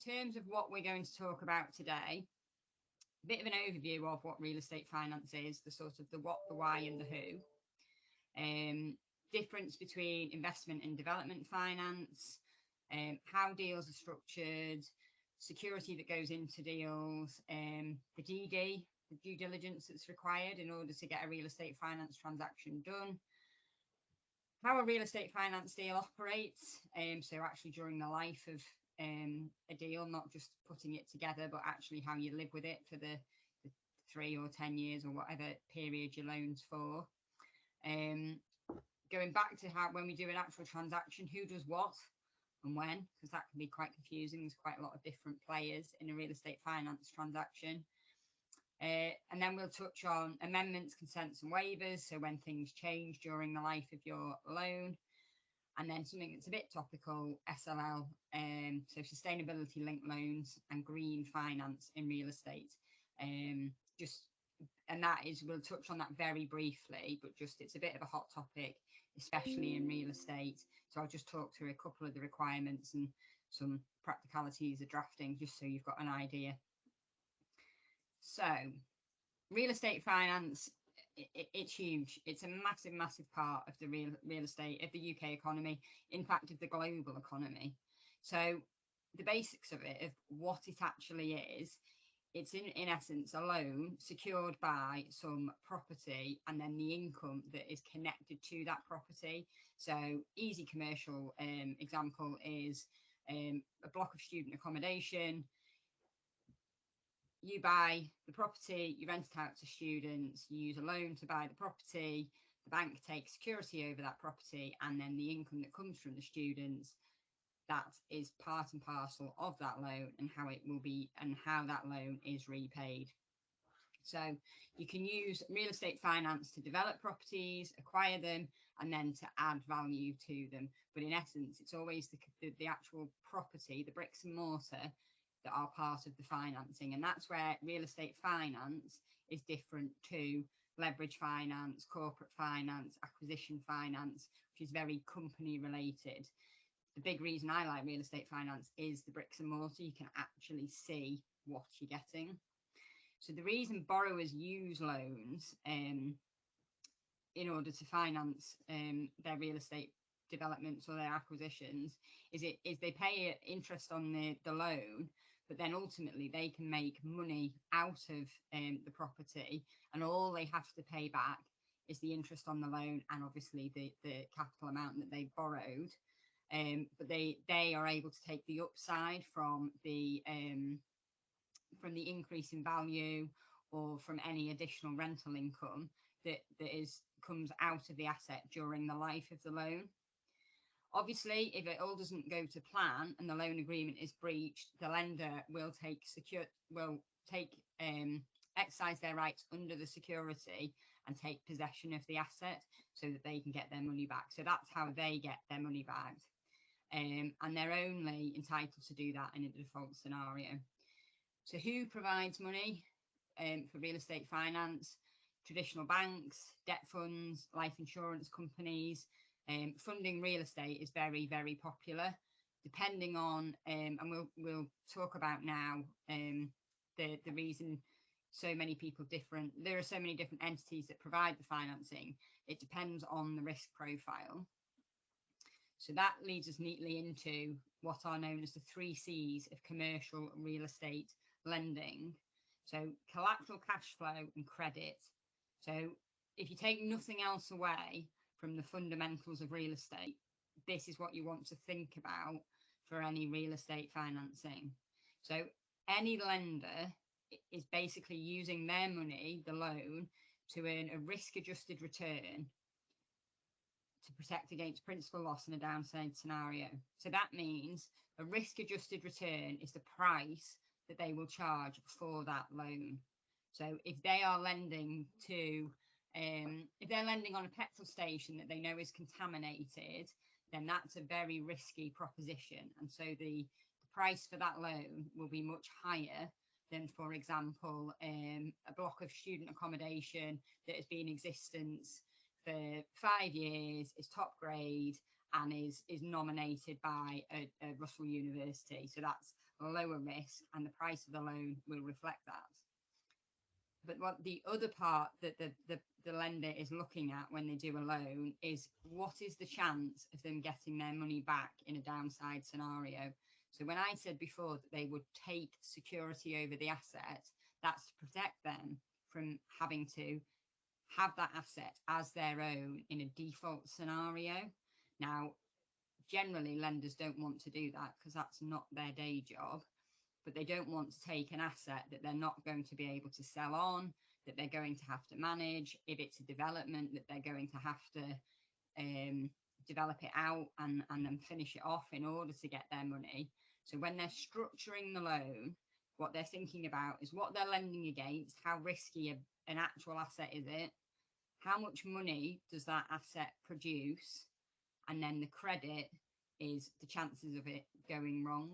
terms of what we're going to talk about today, a bit of an overview of what real estate finance is, the sort of the what, the why, and the who. Difference between investment and development finance, how deals are structured, security that goes into deals, the DD, the due diligence that's required in order to get a real estate finance transaction done, how a real estate finance deal operates, so actually during the life of a deal, not just putting it together, but actually how you live with it for the 3 or 10 years or whatever period your loan's for. Going back to how when we do an actual transaction, who does what and when, because that can be quite confusing. There's quite a lot of different players in a real estate finance transaction. And then we'll touch on amendments, consents and waivers, so when things change during the life of your loan. And then something that's a bit topical, SLL, so sustainability linked loans and green finance in real estate. And that is, we'll touch on that very briefly, but just it's a bit of a hot topic, especially in real estate. So I'll just talk through a couple of the requirements and some practicalities of drafting, just so you've got an idea. So real estate finance, it's huge. It's a massive, massive part of the real estate of the UK economy, in fact, of the global economy. So the basics of it, of what it actually is, it's in essence a loan secured by some property and then the income that is connected to that property. So easy commercial example is a block of student accommodation. You buy the property, you rent it out to students, you use a loan to buy the property, the bank takes security over that property, and then the income that comes from the students, that is part and parcel of that loan and how it will be and how that loan is repaid. So you can use real estate finance to develop properties, acquire them, and then to add value to them. But in essence, it's always the actual property, the bricks and mortar, that are part of the financing. And that's where real estate finance is different to leverage finance, corporate finance, acquisition finance, which is very company related. The big reason I like real estate finance is the bricks and mortar. You can actually see what you're getting. So the reason borrowers use loans in order to finance their real estate developments or their acquisitions is they pay interest on the loan, but then ultimately they can make money out of the property, and all they have to pay back is the interest on the loan and obviously the capital amount that they borrowed. But they are able to take the upside from the increase in value or from any additional rental income that comes out of the asset during the life of the loan. Obviously, if it all doesn't go to plan and the loan agreement is breached, the lender will exercise their rights under the security and take possession of the asset so that they can get their money back. So that's how they get their money back. And they're only entitled to do that in a default scenario. So who provides money for real estate finance? Traditional banks, debt funds, life insurance companies. Funding real estate is very, very popular, depending on, and we'll talk about now the reason so many people there are so many different entities that provide the financing. It depends on the risk profile. So that leads us neatly into what are known as the 3 C's of commercial real estate lending. So collateral, cash flow and credit. So if you take nothing else away from the fundamentals of real estate, this is what you want to think about for any real estate financing. So any lender is basically using their money, the loan, to earn a risk-adjusted return to protect against principal loss in a downside scenario. So that means a risk-adjusted return is the price that they will charge for that loan. So if they are lending to if they're lending on a petrol station that they know is contaminated, then that's a very risky proposition. And so the price for that loan will be much higher than, for example, a block of student accommodation that has been in existence for 5 years, is top grade, and is nominated by a Russell University. So that's lower risk, and the price of the loan will reflect that. But what the other part that the lender is looking at when they do a loan is, what is the chance of them getting their money back in a downside scenario? So when I said before that they would take security over the asset, that's to protect them from having to have that asset as their own in a default scenario. Now, generally, lenders don't want to do that because that's not their day job, but they don't want to take an asset that they're not going to be able to sell on, that they're going to have to manage. If it's a development, that they're going to have to develop it out and then finish it off in order to get their money. So when they're structuring the loan, what they're thinking about is what they're lending against, how risky an actual asset is it, how much money does that asset produce, and then the credit is the chances of it going wrong.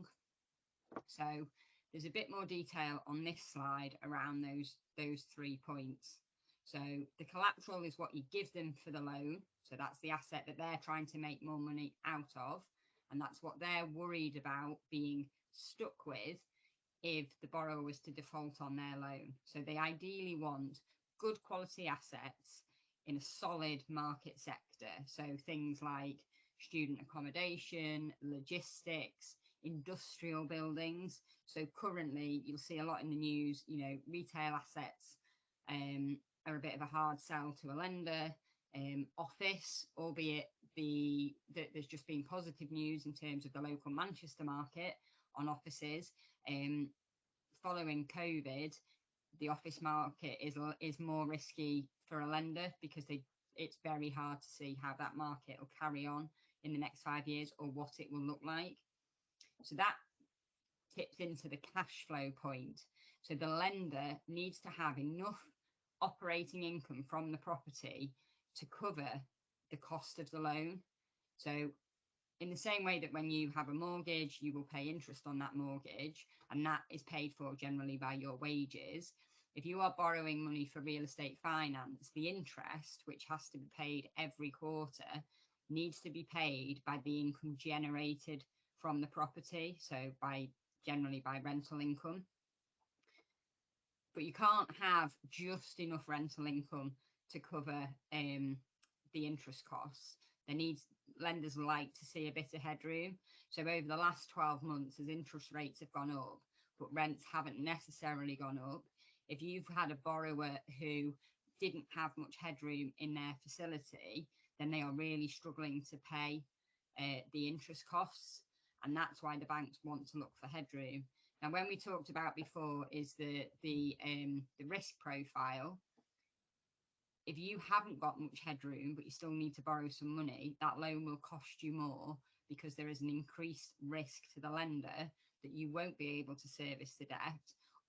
So there's a bit more detail on this slide around those 3 points. So the collateral is what you give them for the loan. So that's the asset that they're trying to make more money out of. And that's what they're worried about being stuck with if the borrower was to default on their loan. So they ideally want good quality assets in a solid market sector. So things like student accommodation, logistics, industrial buildings. So currently you'll see a lot in the news, retail assets are a bit of a hard sell to a lender. Office, albeit there's just been positive news in terms of the local Manchester market on offices. Following COVID, the office market is more risky for a lender because it's very hard to see how that market will carry on in the next 5 years or what it will look like. So that tips into the cash flow point. So the lender needs to have enough operating income from the property to cover the cost of the loan. So in the same way that when you have a mortgage, you will pay interest on that mortgage, and that is paid for generally by your wages. If you are borrowing money for real estate finance, the interest, which has to be paid every quarter, needs to be paid by the income generated from the property, so generally by rental income. But you can't have just enough rental income to cover the interest costs. Lenders like to see a bit of headroom. So over the last 12 months, as interest rates have gone up, but rents haven't necessarily gone up, if you've had a borrower who didn't have much headroom in their facility, then they are really struggling to pay the interest costs. And that's why the banks want to look for headroom. Now, when we talked about before is the risk profile. If you haven't got much headroom, but you still need to borrow some money, that loan will cost you more because there is an increased risk to the lender that you won't be able to service the debt,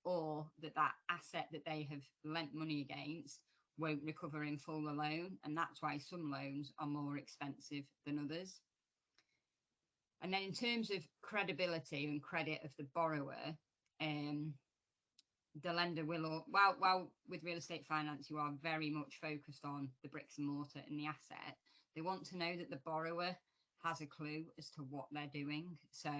or that asset that they have lent money against won't recover in full the loan. And that's why some loans are more expensive than others. And then in terms of credibility and credit of the borrower, the lender will, while with real estate finance, you are very much focused on the bricks and mortar and the asset. They want to know that the borrower has a clue as to what they're doing. So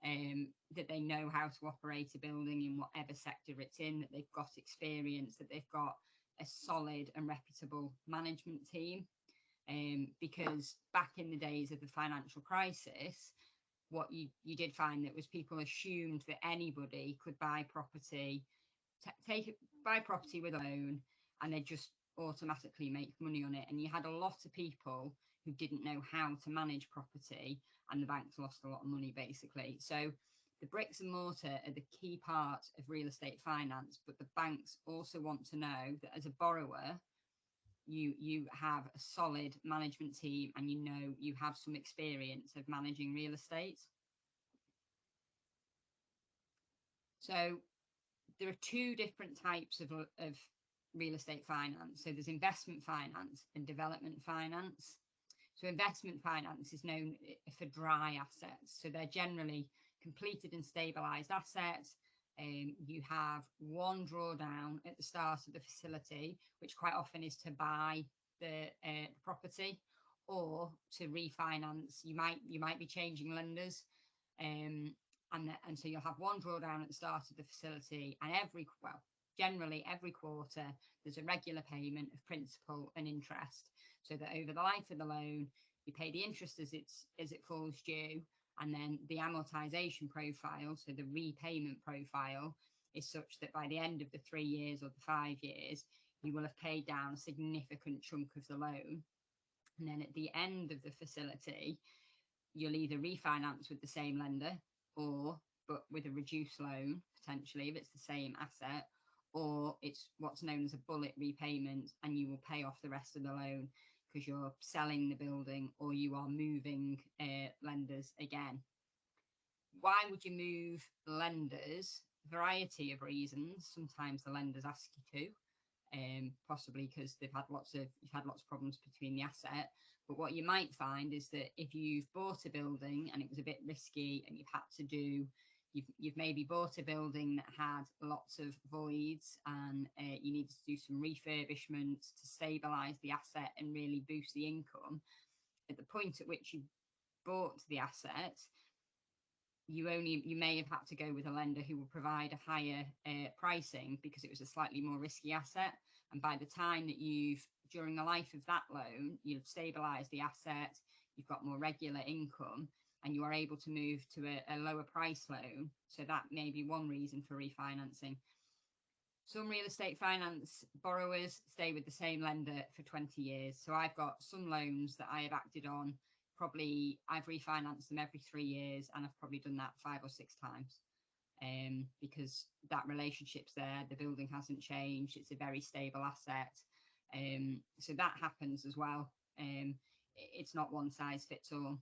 that they know how to operate a building in whatever sector it's in, that they've got experience, that they've got a solid and reputable management team. Because back in the days of the financial crisis, what you did find that was people assumed that anybody could buy property, buy property with a loan, and they just automatically make money on it. And you had a lot of people who didn't know how to manage property, and the banks lost a lot of money basically. So the bricks and mortar are the key part of real estate finance, but the banks also want to know that as a borrower, you have a solid management team, and you have some experience of managing real estate. So there are two different types of real estate finance. So there's investment finance and development finance. So investment finance is known for dry assets. So they're generally completed and stabilized assets. You have one drawdown at the start of the facility, which quite often is to buy the property or to refinance. You might be changing lenders, And so you'll have one drawdown at the start of the facility, and generally every quarter there's a regular payment of principal and interest, so that over the life of the loan you pay the interest as it falls due, and then the amortization profile, so the repayment profile, is such that by the end of the 3 years or the 5 years you will have paid down a significant chunk of the loan. And then at the end of the facility you'll either refinance with the same lender, but with a reduced loan potentially if it's the same asset, or it's what's known as a bullet repayment, and you will pay off the rest of the loan because you're selling the building or you are moving lenders again. Why would you move lenders? Variety of reasons. Sometimes the lenders ask you to, possibly because you've had lots of problems between the asset. But what you might find is that if you've bought a building and it was a bit risky, and you've maybe bought a building that had lots of voids, and you needed to do some refurbishments to stabilize the asset and really boost the income. At the point at which you bought the asset, you may have had to go with a lender who will provide a higher pricing because it was a slightly more risky asset. And by the time that during the life of that loan, you've stabilized the asset, you've got more regular income, and you are able to move to a lower price loan. So that may be one reason for refinancing. Some real estate finance borrowers stay with the same lender for 20 years. So I've got some loans that I have acted on. Probably I've refinanced them every 3 years, and I've probably done that 5 or 6 times, because that relationship's there. The building hasn't changed. It's a very stable asset. So that happens as well. It's not one size fits all.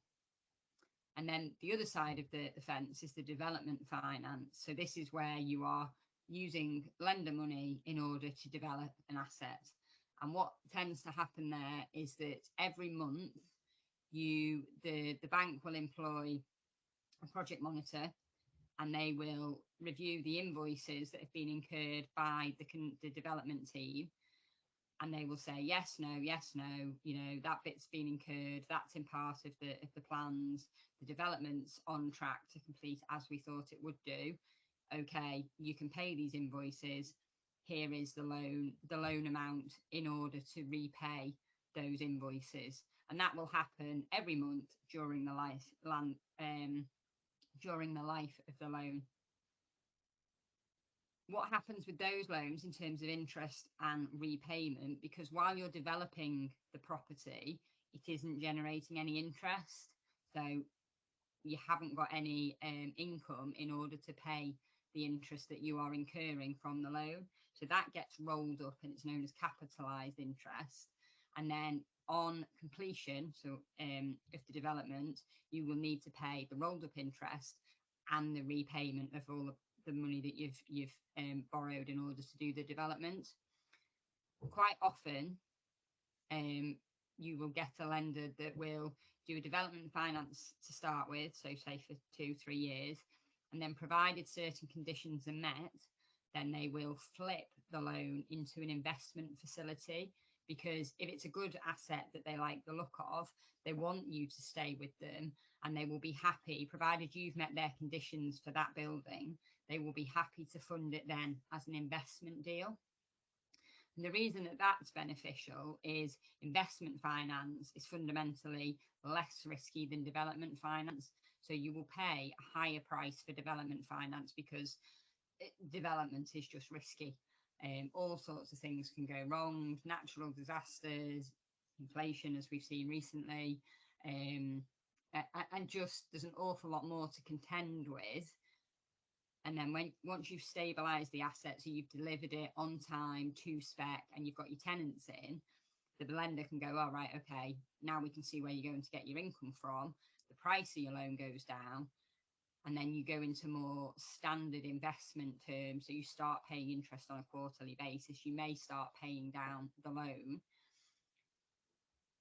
And then the other side of the fence is the development finance. So this is where you are using lender money in order to develop an asset. And what tends to happen there is that every month the bank will employ a project monitor, and they will review the invoices that have been incurred by the development team, and they will say yes, no, that bit's been incurred, that's in part of the plans, the development's on track to complete as we thought it would do. Okay, you can pay these invoices. Here is the loan amount in order to repay those invoices. And that will happen every month during the life of the loan. What happens with those loans in terms of interest and repayment? Because while you're developing the property, it isn't generating any interest. So you haven't got any income in order to pay the interest that you are incurring from the loan. So that gets rolled up, and it's known as capitalized interest. And then on completion, so of the development, you will need to pay the rolled up interest and the repayment of all of the money that you've borrowed in order to do the development. Quite often, you will get a lender that will do a development finance to start with, so say for 2-3 years, and then provided certain conditions are met, then they will flip the loan into an investment facility. Because if it's a good asset that they like the look of, they want you to stay with them, and they will be happy, provided you've met their conditions for that building, they will be happy to fund it then as an investment deal. And the reason that that's beneficial is investment finance is fundamentally less risky than development finance. So you will pay a higher price for development finance because development is just risky. All sorts of things can go wrong, natural disasters, inflation, as we've seen recently, and just there's an awful lot more to contend with. And then once you've stabilised the asset, so you've delivered it on time to spec, and you've got your tenants in, the lender can go, all right, okay, now we can see where you're going to get your income from. The price of your loan goes down. And then you go into more standard investment terms. So you start paying interest on a quarterly basis. You may start paying down the loan.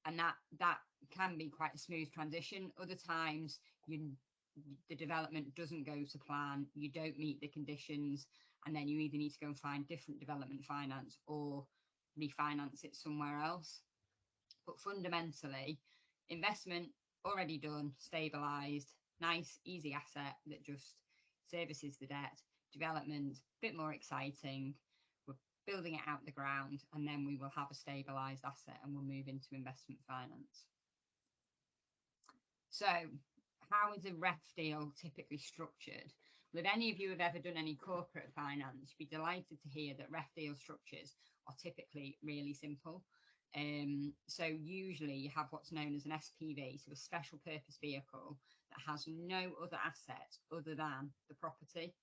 And that can be quite a smooth transition. Other times, the development doesn't go to plan. You don't meet the conditions. And then you either need to go and find different development finance or refinance it somewhere else. But fundamentally, investment already done, stabilised, nice, easy asset that just services the debt, development, a bit more exciting. We're building it out the ground, and then we will have a stabilised asset and we'll move into investment finance. So how is a REF deal typically structured? Well, if any of you have ever done any corporate finance, you'd be delighted to hear that REF deal structures are typically really simple. So usually you have what's known as an SPV, so a special purpose vehicle that has no other assets other than the property.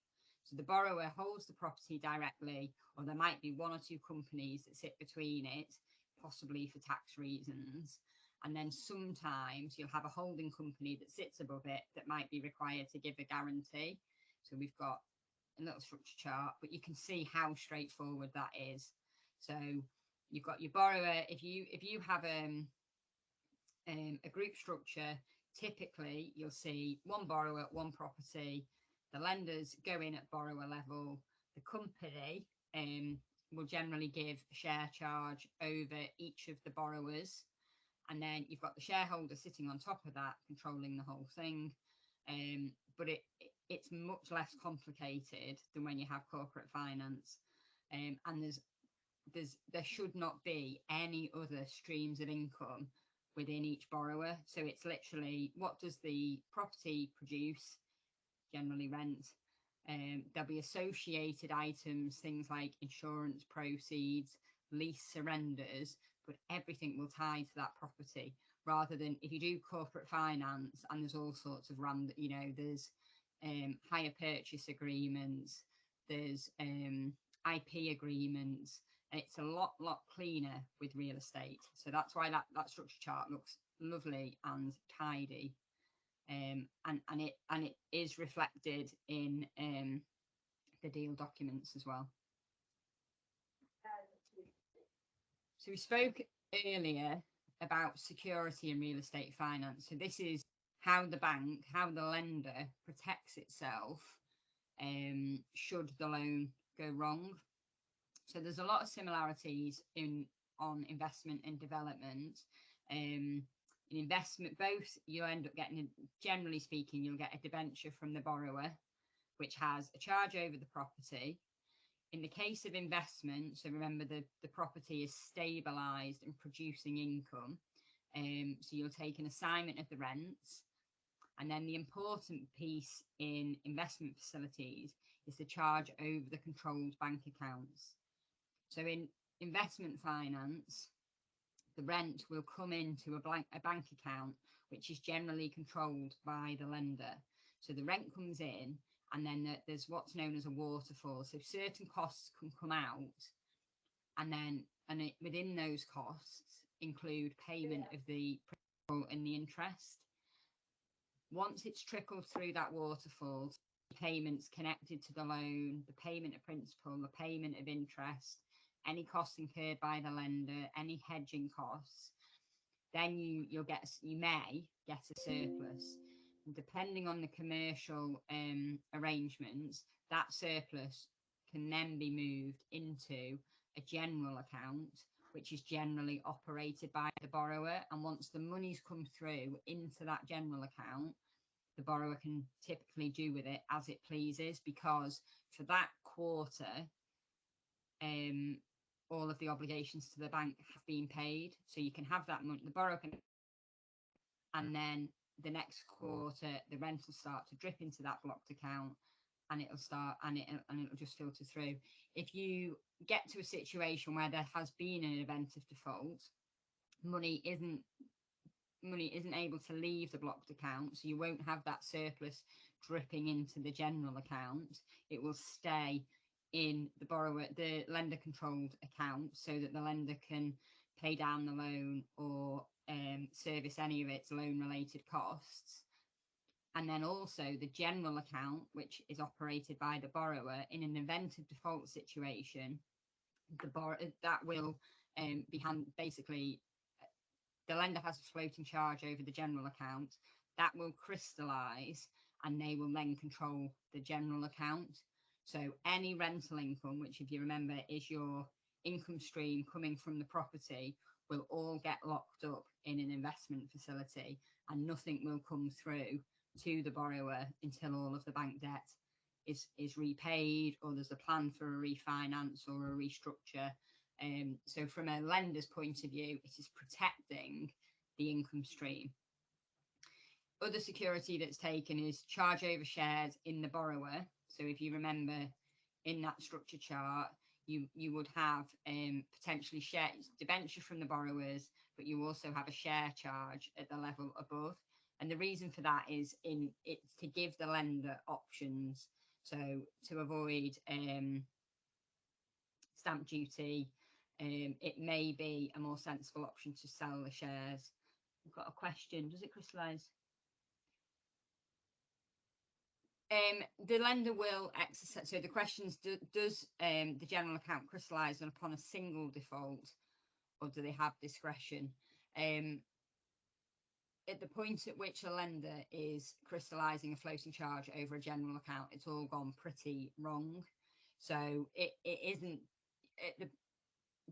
So the borrower holds the property directly, or there might be one or two companies that sit between it, possibly for tax reasons. And then sometimes you'll have a holding company that sits above it that might be required to give a guarantee. So we've got a little structure chart, but you can see how straightforward that is. So you've got your borrower. If you have a group structure, typically you'll see one borrower, one property. The lenders go in at borrower level. The company will generally give a share charge over each of the borrowers. And then you've got the shareholder sitting on top of that, controlling the whole thing. But it's much less complicated than when you have corporate finance. And there should not be any other streams of income within each borrower. So it's literally, what does the property produce? Generally rent. There'll be associated items, things like insurance proceeds, lease surrenders, but everything will tie to that property, rather than if you do corporate finance and there's all sorts of random, there's hire purchase agreements, there's IP agreements. It's a lot cleaner with real estate. So that's why that structure chart looks lovely and tidy. And it is reflected in the deal documents as well. So we spoke earlier about security in real estate finance. So this is how the lender protects itself should the loan go wrong. So there's a lot of similarities on investment and development. In investment, both you end up getting, generally speaking, you'll get a debenture from the borrower, which has a charge over the property. In the case of investment, so remember the property is stabilised and producing income. So you'll take an assignment of the rents. And then the important piece in investment facilities is the charge over the controlled bank accounts. So in investment finance, the rent will come into a bank account, which is generally controlled by the lender. So the rent comes in, and then there's what's known as a waterfall. So certain costs can come out, and within those costs include payment of the principal and the interest. Once it's trickled through that waterfall, payments connected to the loan, the payment of principal, the payment of interest, any costs incurred by the lender, any hedging costs, then you may get a surplus. Depending on the commercial arrangements, that surplus can then be moved into a general account, which is generally operated by the borrower. And once the money's come through into that general account, the borrower can typically do with it as it pleases, because for that quarter, all of the obligations to the bank have been paid. So you can have that money, the borrower can, and then the next quarter, the rent will start to drip into that blocked account, and it'll just filter through. If you get to a situation where there has been an event of default, money isn't able to leave the blocked account, so you won't have that surplus dripping into the general account. It will stay in the lender controlled account, so that the lender can pay down the loan or service any of its loan related costs. And then also the general account, which is operated by the borrower in an event of default situation, that will be basically the lender has a floating charge over the general account that will crystallize, and they will then control the general account. So any rental income, which if you remember is your income stream coming from the property, will all get locked up in an investment facility, and nothing will come through to the borrower until all of the bank debt is repaid, or there's a plan for a refinance or a restructure. So from a lender's point of view, it is protecting the income stream. Other security that's taken is charge over shares in the borrower. So if you remember in that structure chart, you would have potentially shares debenture from the borrowers, but you also have a share charge at the level above. And the reason for that is it's to give the lender options. So to avoid stamp duty, it may be a more sensible option to sell the shares. We've got a question. Does it crystallise? The lender will exercise. So the question is, does the general account crystallise upon a single default, or do they have discretion? At the point at which a lender is crystallising a floating charge over a general account, it's all gone pretty wrong. So it isn't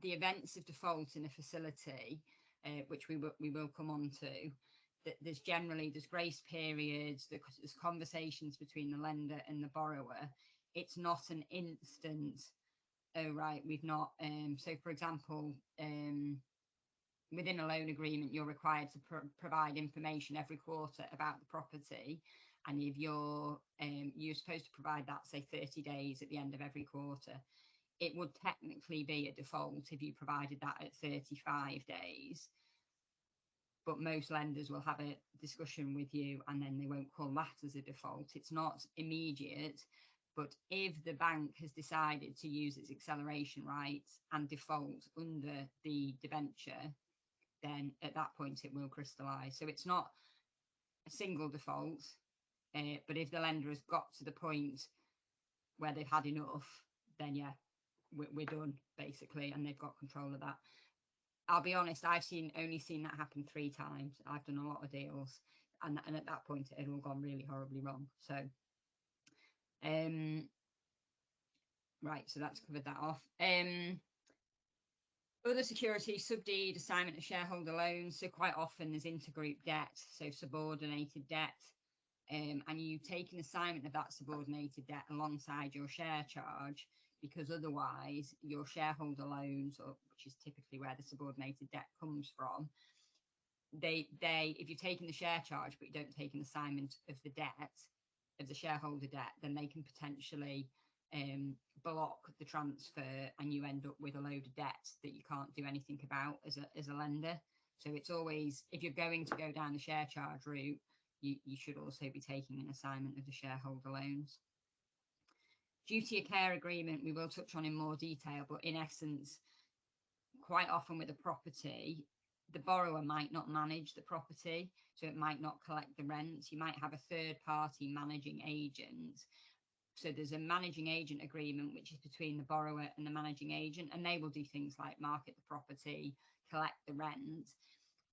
the events of default in a facility, which we will come on to. That there's grace periods, there's conversations between the lender and the borrower. It's not an instant, oh right, we've not so for example, within a loan agreement, you're required to provide information every quarter about the property, and if you're supposed to provide that, say 30 days at the end of every quarter. It would technically be a default if you provided that at 35 days. But most lenders will have a discussion with you and then they won't call that as a default. It's not immediate, but if the bank has decided to use its acceleration rights and default under the debenture, then at that point it will crystallise. So it's not a single default, but if the lender has got to the point where they've had enough, then yeah, we're done basically, and they've got control of that. I'll be honest, I've only seen that happen 3 times. I've done a lot of deals, and at that point it had all gone really horribly wrong. So right, so that's covered that off. Other security, sub-deed, assignment of shareholder loans. So quite often there's intergroup debt, so subordinated debt, and you take an assignment of that subordinated debt alongside your share charge, because otherwise your shareholder loans, which is typically where the subordinated debt comes from, if you're taking the share charge but you don't take an assignment of the debt, of the shareholder debt, then they can potentially block the transfer, and you end up with a load of debt that you can't do anything about as a lender. So it's always, if you're going to go down the share charge route, you should also be taking an assignment of the shareholder loans. Duty of care agreement we will touch on in more detail, but in essence, quite often with a property, the borrower might not manage the property, so it might not collect the rent. You might have a third party managing agent. So there's a managing agent agreement, which is between the borrower and the managing agent, and they will do things like market the property, collect the rent.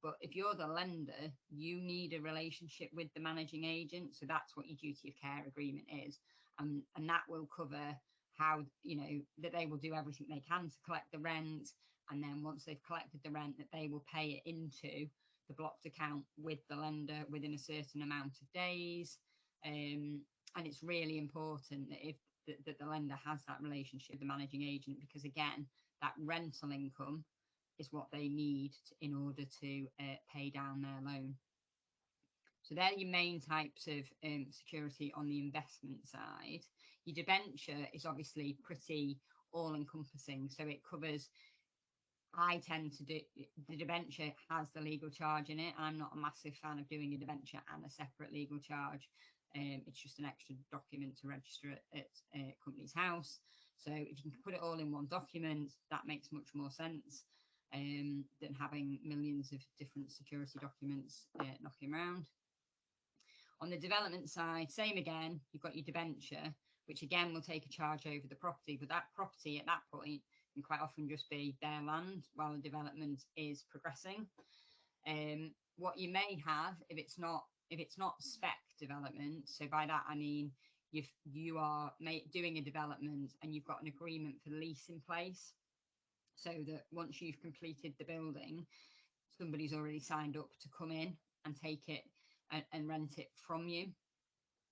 But if you're the lender, you need a relationship with the managing agent. So that's what your duty of care agreement is. And that will cover how, that they will do everything they can to collect the rent. And then once they've collected the rent, that they will pay it into the blocked account with the lender within a certain amount of days. And it's really important that the lender has that relationship with the managing agent, because again, that rental income is what they need in order to pay down their loan. So they're your main types of security on the investment side. Your debenture is obviously pretty all-encompassing. So it covers, I tend to do, the debenture has the legal charge in it. I'm not a massive fan of doing a debenture and a separate legal charge. It's just an extra document to register at a company's house. So if you can put it all in one document, that makes much more sense than having millions of different security documents knocking around. On the development side, same again, you've got your debenture, which again will take a charge over the property, but that property at that point can quite often just be their land while the development is progressing. What you may have, if it's not spec development, so by that I mean you are doing a development and you've got an agreement for lease in place, so that once you've completed the building, somebody's already signed up to come in and take it and rent it from you.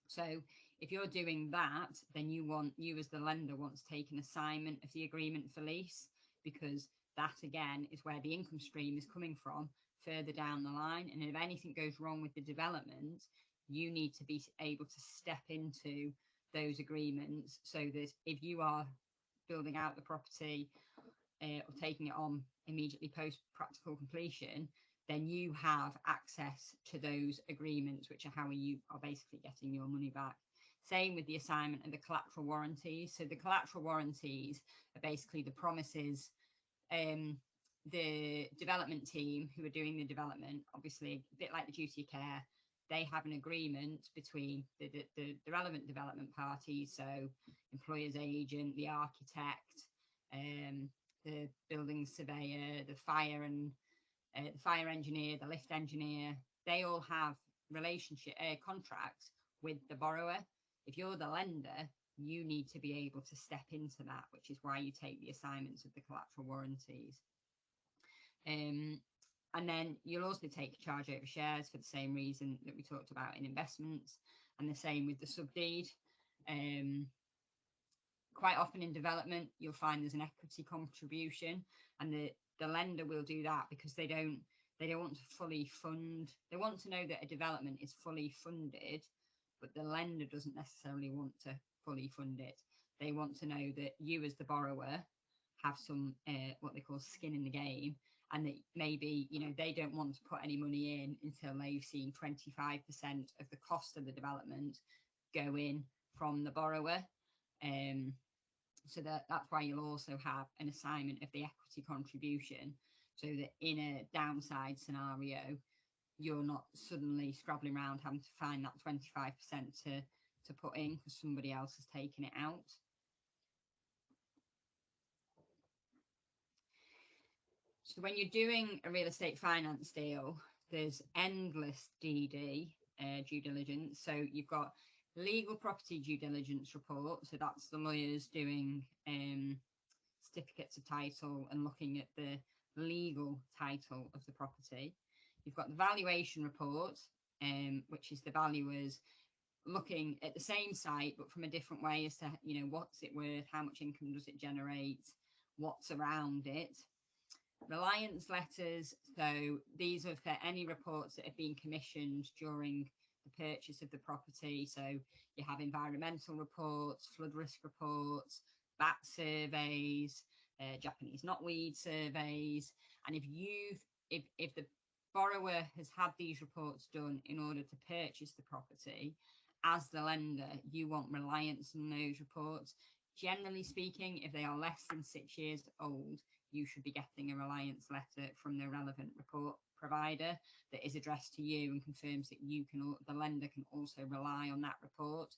So if you're doing that, then you as the lender want to take an assignment of the agreement for lease, because that again is where the income stream is coming from further down the line. And if anything goes wrong with the development, you need to be able to step into those agreements, so that if you are building out the property or taking it on immediately post practical completion, then you have access to those agreements, which are how you are basically getting your money back. Same with the assignment of the collateral warranties. So the collateral warranties are basically the promises. The development team who are doing the development, obviously a bit like the duty of care, they have an agreement between the relevant development parties, so employer's agent, the architect, the building surveyor, the fire engineer, the lift engineer. They all have relationship contracts with the borrower. If you're the lender, you need to be able to step into that, which is why you take the assignments of the collateral warranties. And then you'll also take a charge over shares for the same reason that we talked about in investments, and the same with the subdeed. Quite often in development, you'll find there's an equity contribution, and the lender will do that because they don't want to fully fund. They want to know that a development is fully funded, but the lender doesn't necessarily want to fully fund it. They want to know that you as the borrower have some what they call skin in the game, and that maybe, you know, they don't want to put any money in until they've seen 25% of the cost of the development go in from the borrower. So that's why you'll also have an assignment of the equity contribution, so that in a downside scenario, you're not suddenly scrabbling around having to find that 25% to put in because somebody else has taken it out. So when you're doing a real estate finance deal, there's endless DD due diligence. So you've got legal property due diligence report. So that's the lawyers doing certificates of title and looking at the legal title of the property. You've got the valuation report, which is the valuers looking at the same site but from a different way as to, you know, what's it worth, how much income does it generate, what's around it. Reliance letters, so these are for any reports that have been commissioned during the purchase of the property. So you have environmental reports, flood risk reports, bat surveys, Japanese knotweed surveys. And if the borrower has had these reports done in order to purchase the property, as the lender, you want reliance on those reports. Generally speaking, if they are less than 6 years old, you should be getting a reliance letter from the relevant report provider that is addressed to you and confirms that the lender can also rely on that report.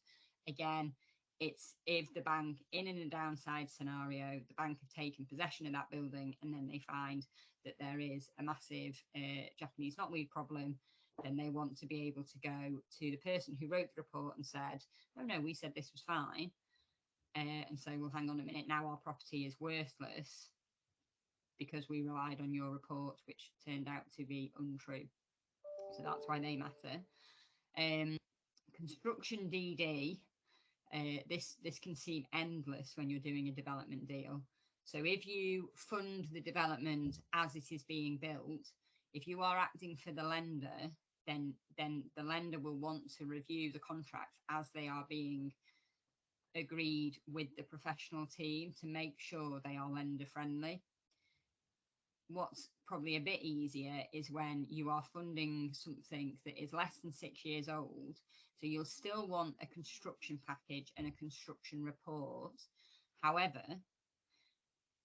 Again, it's if the bank, in a downside scenario, the bank have taken possession of that building and then they find that there is a massive Japanese knotweed problem, then they want to be able to go to the person who wrote the report and said, oh no, we said this was fine. And say, well, hang on a minute, now our property is worthless because we relied on your report, which turned out to be untrue. So that's why they matter. Construction DD, this can seem endless when you're doing a development deal. So if you fund the development as it is being built, if you are acting for the lender, then the lender will want to review the contracts as they are being agreed with the professional team to make sure they are lender friendly. What's probably a bit easier is when you are funding something that is less than 6 years old. So you'll still want a construction package and a construction report. However,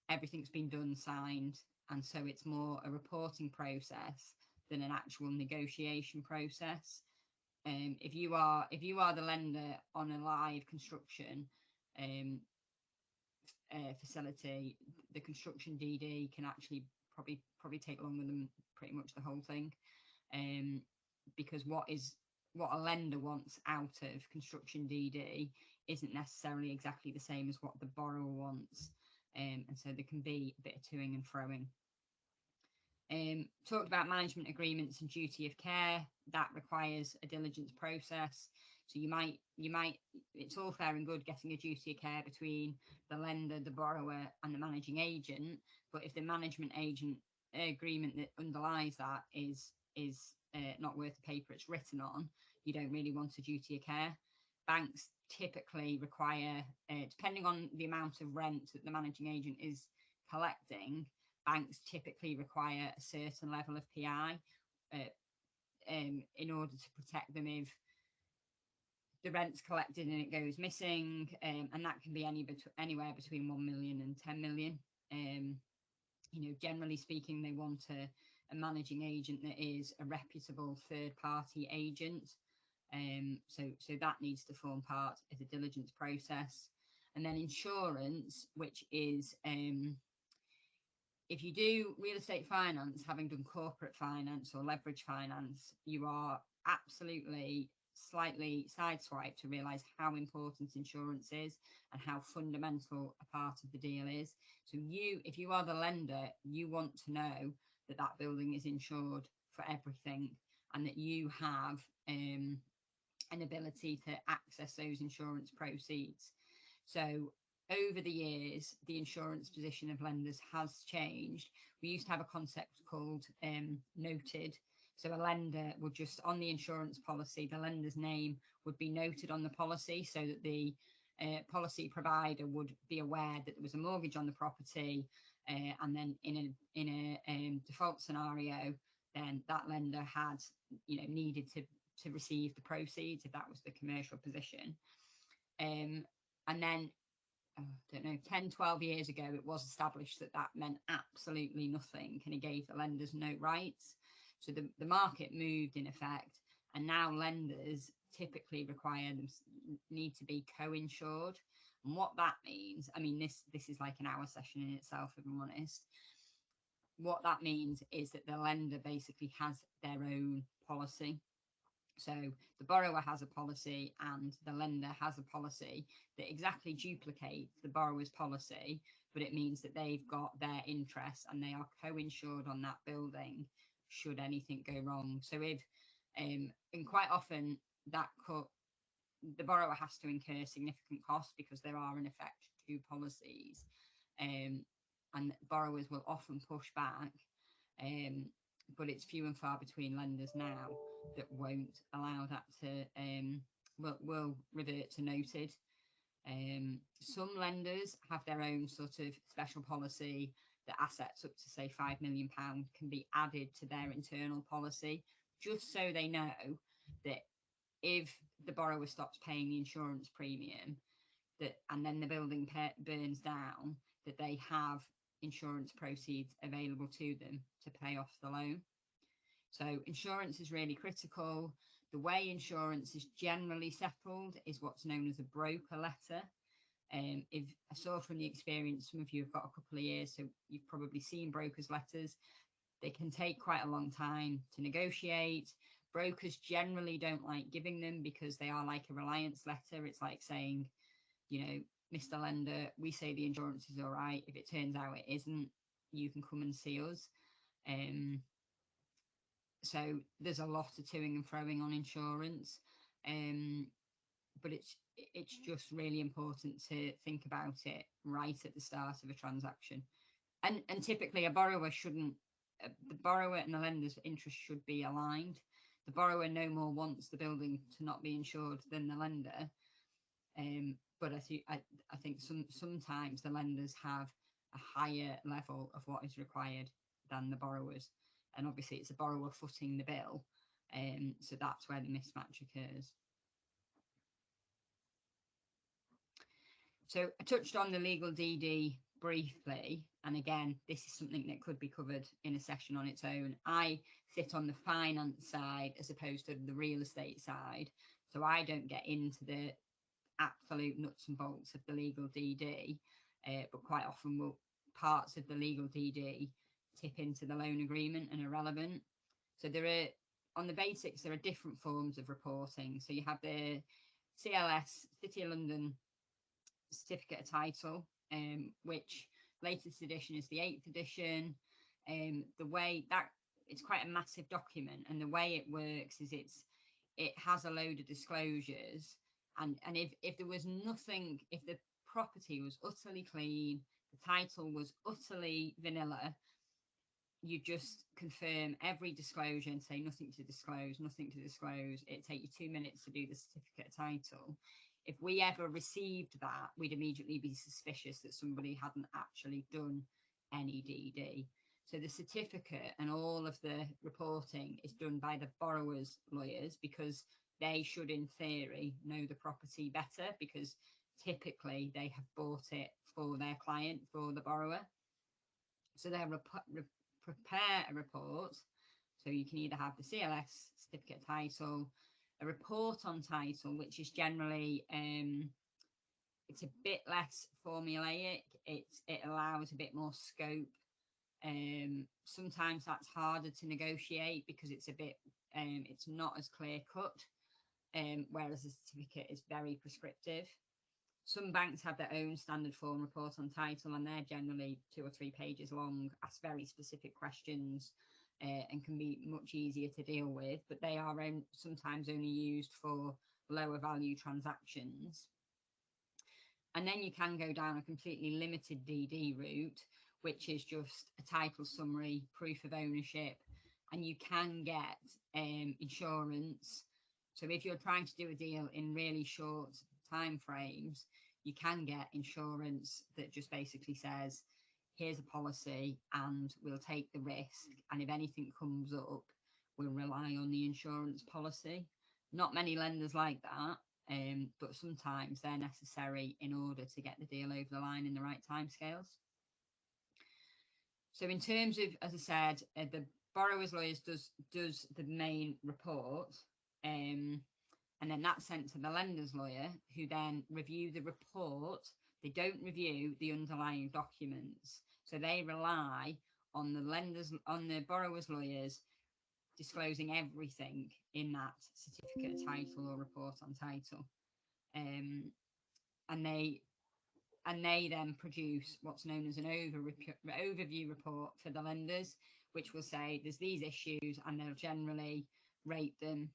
everything's been done, signed, and so it's more a reporting process than an actual negotiation process. If you are the lender on a live construction facility, the construction DD can actually probably take longer than pretty much the whole thing, because what a lender wants out of construction DD isn't necessarily exactly the same as what the borrower wants, and so there can be a bit of toing and froing. Talked about management agreements and duty of care. That requires a diligence process. So you might, it's all fair and good getting a duty of care between the lender, the borrower, and the managing agent, but if the management agent agreement that underlies that is not worth the paper it's written on, you don't really want a duty of care. Banks typically require, depending on the amount of rent that the managing agent is collecting, banks typically require a certain level of PI in order to protect them if the rent's collected and it goes missing, and that can be anywhere between 1 million and 10 million. Generally speaking, they want a managing agent that is a reputable third-party agent. So that needs to form part of the diligence process. And then insurance, which is if you do real estate finance, having done corporate finance or leverage finance, you are absolutely slightly sideswiped to realize how important insurance is and how fundamental a part of the deal is. So if you are the lender, you want to know that that building is insured for everything and that you have an ability to access those insurance proceeds. So over the years, the insurance position of lenders has changed. We used to have a concept called noted. So a lender would just, on the insurance policy, the lender's name would be noted on the policy so that the policy provider would be aware that there was a mortgage on the property, and then in a default scenario, then that lender had needed to receive the proceeds if that was the commercial position. And then, I don't know, 10, 12 years ago, it was established that meant absolutely nothing and it gave the lenders no rights. So the market moved in effect, and now lenders typically need to be co-insured. And what that means, I mean, this is like an hour session in itself, if I'm honest. What that means is that the lender basically has their own policy. So the borrower has a policy and the lender has a policy that exactly duplicates the borrower's policy, but it means that they've got their interests and they are co-insured on that building should anything go wrong. So if, and quite often the borrower has to incur significant costs because there are in effect two policies, and borrowers will often push back. But it's few and far between lenders now that won't allow that to will revert to noted. Some lenders have their own sort of special policy that assets up to say £5 million can be added to their internal policy, just so they know that if the borrower stops paying the insurance premium, and then the building burns down, that they have insurance proceeds available to them to pay off the loan. So insurance is really critical. The way insurance is generally settled is what's known as a broker letter. If I saw from the experience, some of you have got a couple of years, so you've probably seen brokers' letters. They can take quite a long time to negotiate. Brokers generally don't like giving them because they are like a reliance letter. It's like saying, Mr. Lender, we say the insurance is all right. If it turns out it isn't, you can come and see us. So there's a lot of toing and froing on insurance. But it's just really important to think about it right at the start of a transaction. And typically the borrower and the lender's interest should be aligned. The borrower no more wants the building to not be insured than the lender. But I think sometimes the lenders have a higher level of what is required than the borrowers. And obviously it's the borrower footing the bill. So that's where the mismatch occurs. So I touched on the legal DD briefly, and again, this is something that could be covered in a session on its own. I sit on the finance side as opposed to the real estate side, so I don't get into the absolute nuts and bolts of the legal DD, but quite often parts of the legal DD tip into the loan agreement and are relevant. So on the basics, there are different forms of reporting. So you have the CLS, City of London certificate of title, which latest edition is the 8th edition. The way that it's quite a massive document, and the way it works is it has a load of disclosures, and if there was nothing, if the property was utterly clean, the title was utterly vanilla, you just confirm every disclosure and say nothing to disclose, nothing to disclose. It'd take you 2 minutes to do the certificate of title. If we ever received that, we'd immediately be suspicious that somebody hadn't actually done any DD. So the certificate and all of the reporting is done by the borrower's lawyers, because they should, in theory, know the property better, because typically they have bought it for their client, for the borrower. So they'll prepare a report. So you can either have the CLS, certificate of title, a report on title, which is generally it's a bit less formulaic. It allows a bit more scope. Sometimes that's harder to negotiate because it's a bit it's not as clear cut, whereas a certificate is very prescriptive. Some banks have their own standard form report on title, and they're generally 2 or 3 pages long, ask very specific questions, and can be much easier to deal with, but they are sometimes only used for lower value transactions. And then you can go down a completely limited DD route, which is just a title summary, proof of ownership, and you can get insurance. So if you're trying to do a deal in really short time frames, you can get insurance that just basically says, here's a policy and we'll take the risk, and if anything comes up, we'll rely on the insurance policy. Not many lenders like that, but sometimes they're necessary in order to get the deal over the line in the right timescales. So in terms of, as I said, the borrower's lawyers does the main report, and then that's sent to the lender's lawyer, who then review the report. They don't review the underlying documents, so they rely on the borrower's lawyers disclosing everything in that certificate of title or report on title, and they then produce what's known as an overview report for the lenders, which will say there's these issues, and they'll generally rate them,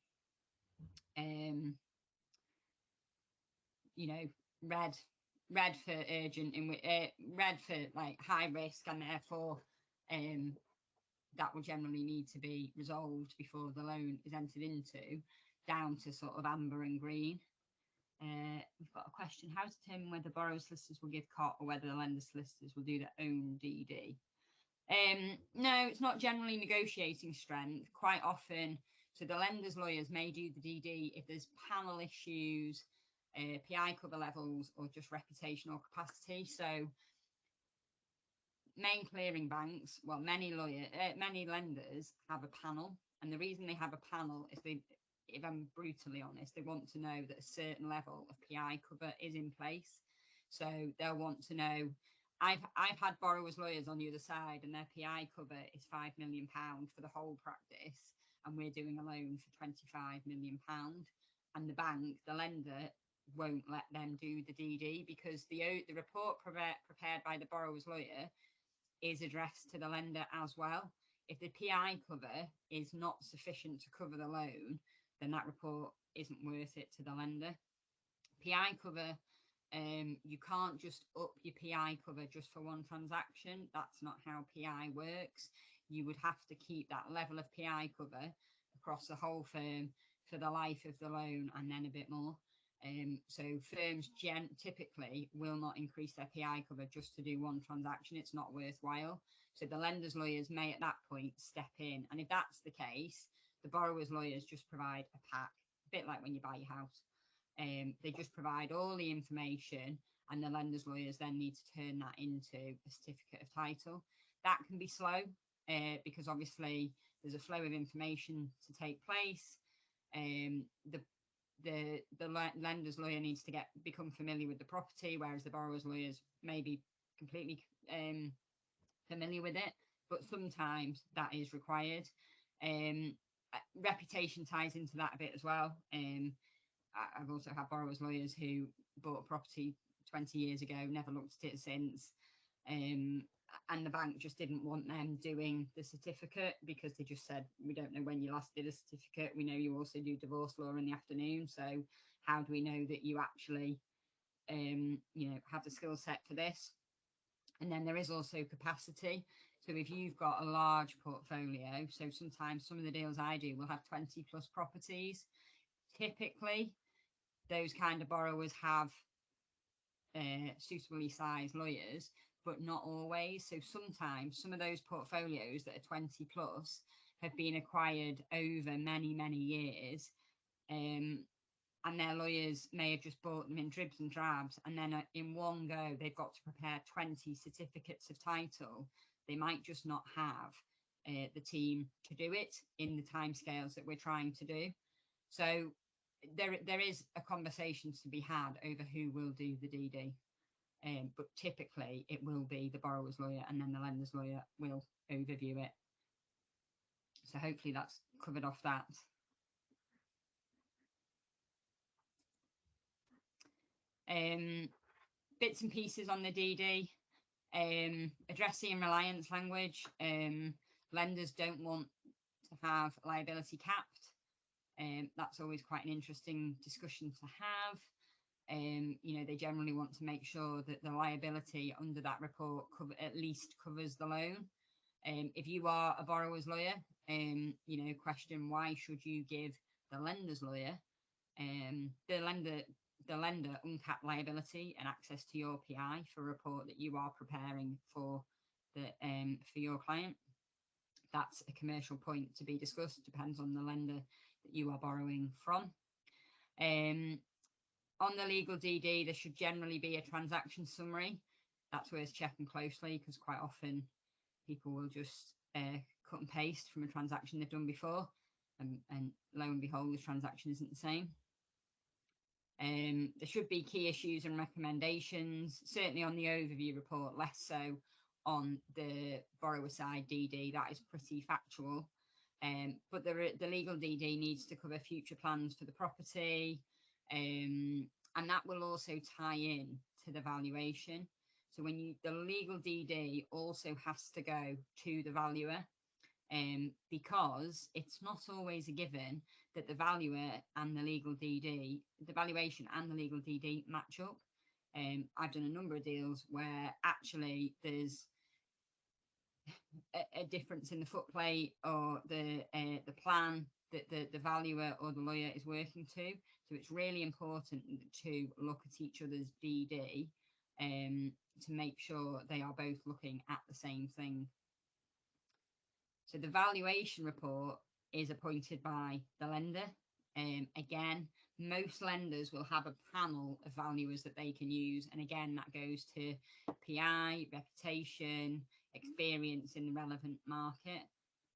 you know, red for urgent, red for like high risk, and therefore that will generally need to be resolved before the loan is entered into, down to sort of amber and green. We've got a question: how to determine whether borrower solicitors will give COT or whether the lender solicitors will do their own DD? No, it's not generally negotiating strength. Quite often, so the lender's lawyers may do the DD if there's panel issues, PI cover levels, or just reputational capacity. So main clearing banks, well, many lenders have a panel, and the reason they have a panel is if I'm brutally honest, they want to know that a certain level of PI cover is in place. So they'll want to know. I've had borrowers' lawyers on the other side, and their PI cover is £5 million for the whole practice, and we're doing a loan for £25 million, and the bank, the lender, won't let them do the DD because the report prepared by the borrower's lawyer is addressed to the lender as well. If the PI cover is not sufficient to cover the loan, then that report isn't worth it to the lender. PI cover, you can't just up your PI cover just for one transaction. That's not how PI works. You would have to keep that level of PI cover across the whole firm for the life of the loan, and then a bit more. So firms typically will not increase their PI cover just to do one transaction. It's not worthwhile. So the lender's lawyers may at that point step in. And if that's the case, the borrower's lawyers just provide a pack, a bit like when you buy your house. They just provide all the information, and the lender's lawyers then need to turn that into a certificate of title. That can be slow because obviously there's a flow of information to take place. The lender's lawyer needs to become familiar with the property, whereas the borrower's lawyers may be completely familiar with it, but sometimes that is required. Reputation ties into that a bit as well. I've also had borrowers' lawyers who bought a property 20 years ago, never looked at it since, and and the bank just didn't want them doing the certificate because they just said, we don't know when you last did a certificate. We know you also do divorce law in the afternoon. So how do we know that you actually, have the skill set for this? And then there is also capacity. So if you've got a large portfolio, so sometimes some of the deals I do will have 20 plus properties. Typically, those kind of borrowers have suitably sized lawyers, but not always. So sometimes some of those portfolios that are 20 plus have been acquired over many, many years. And their lawyers may have just bought them in dribs and drabs, and then in one go they've got to prepare 20 certificates of title. They might just not have the team to do it in the timescales that we're trying to do. So there is a conversation to be had over who will do the DD, but typically it will be the borrower's lawyer, and then the lender's lawyer will overview it. So hopefully that's covered off that. Bits and pieces on the DD, addressee and reliance language. Lenders don't want to have liability capped. That's always quite an interesting discussion to have. They generally want to make sure that the liability under that report at least covers the loan. If you are a borrower's lawyer, question why should you give the lender's lawyer the lender uncapped liability and access to your PI for a report that you are preparing for your client. That's a commercial point to be discussed. Depends on the lender that you are borrowing from. On the legal DD, there should generally be a transaction summary. That's worth checking closely, because quite often people will just cut and paste from a transaction they've done before, and lo and behold, the transaction isn't the same. There should be key issues and recommendations, certainly on the overview report, less so on the borrower side DD. That is pretty factual. But the legal DD needs to cover future plans for the property, and that will also tie in to the valuation. So the legal DD also has to go to the valuer, because it's not always a given that the valuer and the legal DD, the valuation and the legal DD match up. I've done a number of deals where actually there's a difference in the footplate or the plan that the valuer or the lawyer is working to. So it's really important to look at each other's DD to make sure they are both looking at the same thing. So the valuation report is appointed by the lender. Again, most lenders will have a panel of valuers that they can use. And again, that goes to PI, reputation, experience in the relevant market.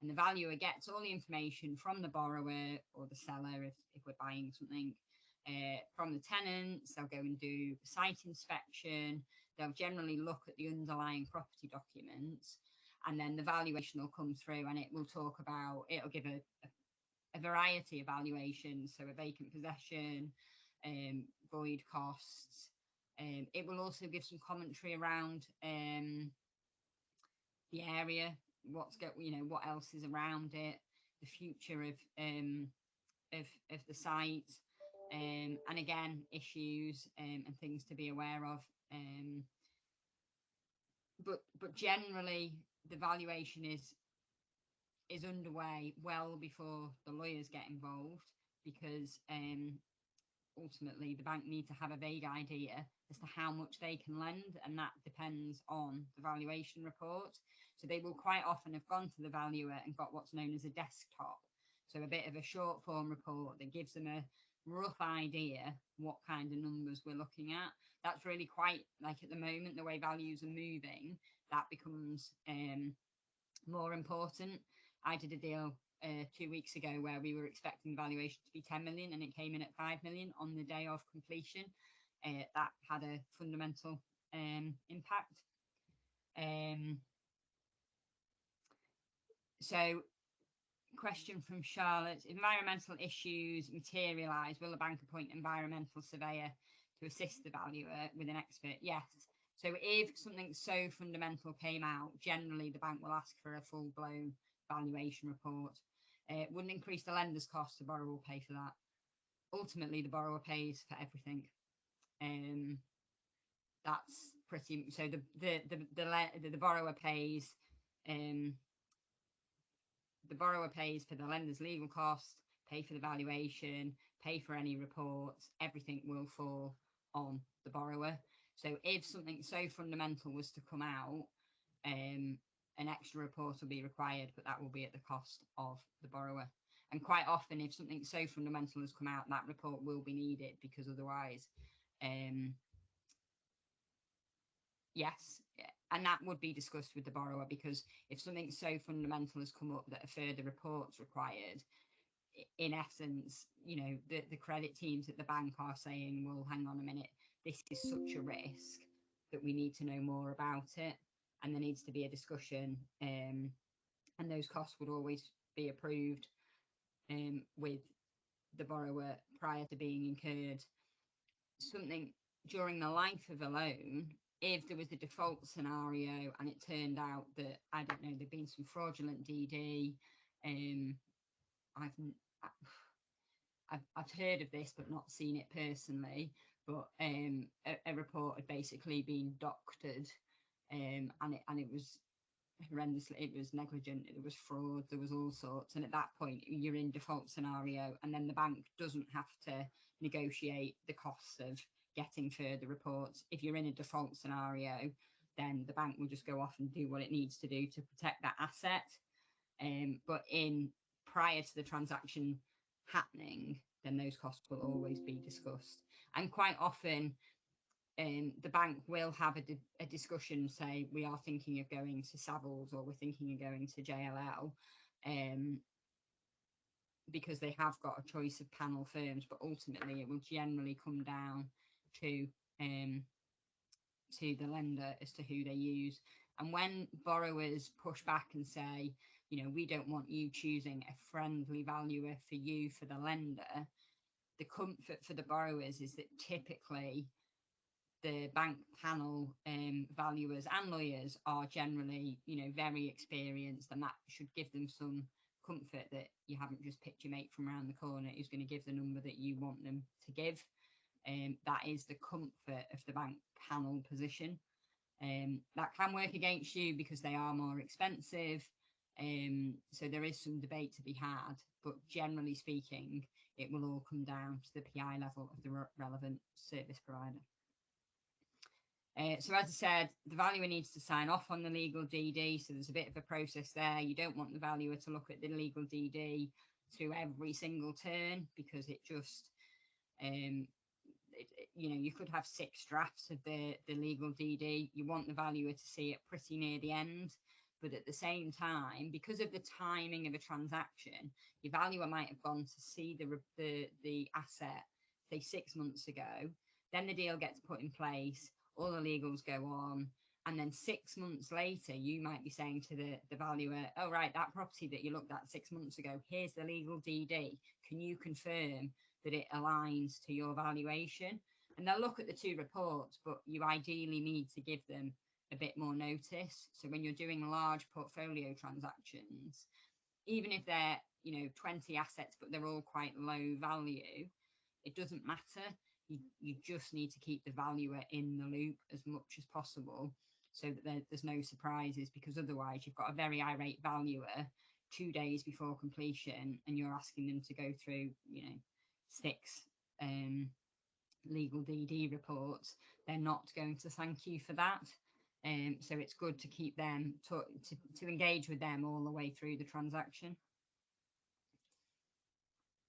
And the valuer gets all the information from the borrower or the seller if we're buying something, from the tenants. They'll go and do site inspection. They'll generally look at the underlying property documents. And then the valuation will come through, and it'll give a variety of valuations. So a vacant possession, void costs. It will also give some commentary around the area, what else is around it, the future of the site, and again, issues and things to be aware of. But generally, the valuation is underway well before the lawyers get involved, because ultimately the bank need to have a vague idea as to how much they can lend, and that depends on the valuation report. So they will quite often have gone to the valuer and got what's known as a desktop, so a bit of a short form report that gives them a rough idea what kind of numbers we're looking at. That's really quite, like, at the moment, the way values are moving, that becomes more important. I did a deal 2 weeks ago where we were expecting valuation to be 10 million and it came in at 5 million on the day of completion. That had a fundamental impact. So, question from Charlotte: environmental issues materialise, will the bank appoint an environmental surveyor to assist the valuer with an expert? Yes. So if something so fundamental came out, generally the bank will ask for a full-blown valuation report. It wouldn't increase the lender's cost, the borrower will pay for that. Ultimately, the borrower pays for everything. That's pretty. So the borrower pays. The borrower pays for the lender's legal costs, pay for the valuation, pay for any reports. Everything will fall on the borrower. So if something so fundamental was to come out, an extra report will be required, but that will be at the cost of the borrower. And quite often, if something so fundamental has come out, that report will be needed, because otherwise, yes, and that would be discussed with the borrower, because if something so fundamental has come up that a further report's required, in essence, the credit teams at the bank are saying, well, hang on a minute, this is such a risk that we need to know more about it, and there needs to be a discussion, and those costs would always be approved with the borrower prior to being incurred. Something during the life of a loan, if there was a default scenario and it turned out that, I don't know, there'd been some fraudulent DD, I've heard of this but not seen it personally, but a report had basically been doctored, and it was horrendously, it was negligent, it was fraud, there was all sorts, and at that point you're in default scenario, and then the bank doesn't have to negotiate the costs of getting further reports. If you're in a default scenario, then the bank will just go off and do what it needs to do to protect that asset. But prior to the transaction happening, then those costs will always be discussed. And quite often, the bank will have a discussion, say, we are thinking of going to Savills, or we're thinking of going to JLL, because they have got a choice of panel firms, but ultimately it will generally come down to the lender as to who they use. And when borrowers push back and say, we don't want you choosing a friendly valuer for you for the lender, the comfort for the borrowers is that typically the bank panel valuers and lawyers are generally, very experienced, and that should give them some comfort that you haven't just picked your mate from around the corner who's going to give the number that you want them to give. That is the comfort of the bank panel position. That can work against you because they are more expensive. So there is some debate to be had, but generally speaking, it will all come down to the PI level of the relevant service provider. So as I said, the valuer needs to sign off on the legal DD. So there's a bit of a process there. You don't want the valuer to look at the legal DD through every single turn, because it just, you could have 6 drafts of the legal DD. You want the valuer to see it pretty near the end. But at the same time, because of the timing of a transaction, your valuer might have gone to see the asset, say 6 months ago. Then the deal gets put in place, all the legals go on, and then 6 months later, you might be saying to the valuer, oh, right, that property that you looked at 6 months ago, here's the legal DD. Can you confirm that it aligns to your valuation? And they'll look at the 2 reports, but you ideally need to give them a bit more notice. So when you're doing large portfolio transactions, even if they're 20 assets but they're all quite low value, it doesn't matter. You just need to keep the valuer in the loop as much as possible, so that there's no surprises, because otherwise you've got a very irate valuer 2 days before completion and you're asking them to go through 6 legal DD reports. They're not going to thank you for that. So it's good to keep them to engage with them all the way through the transaction.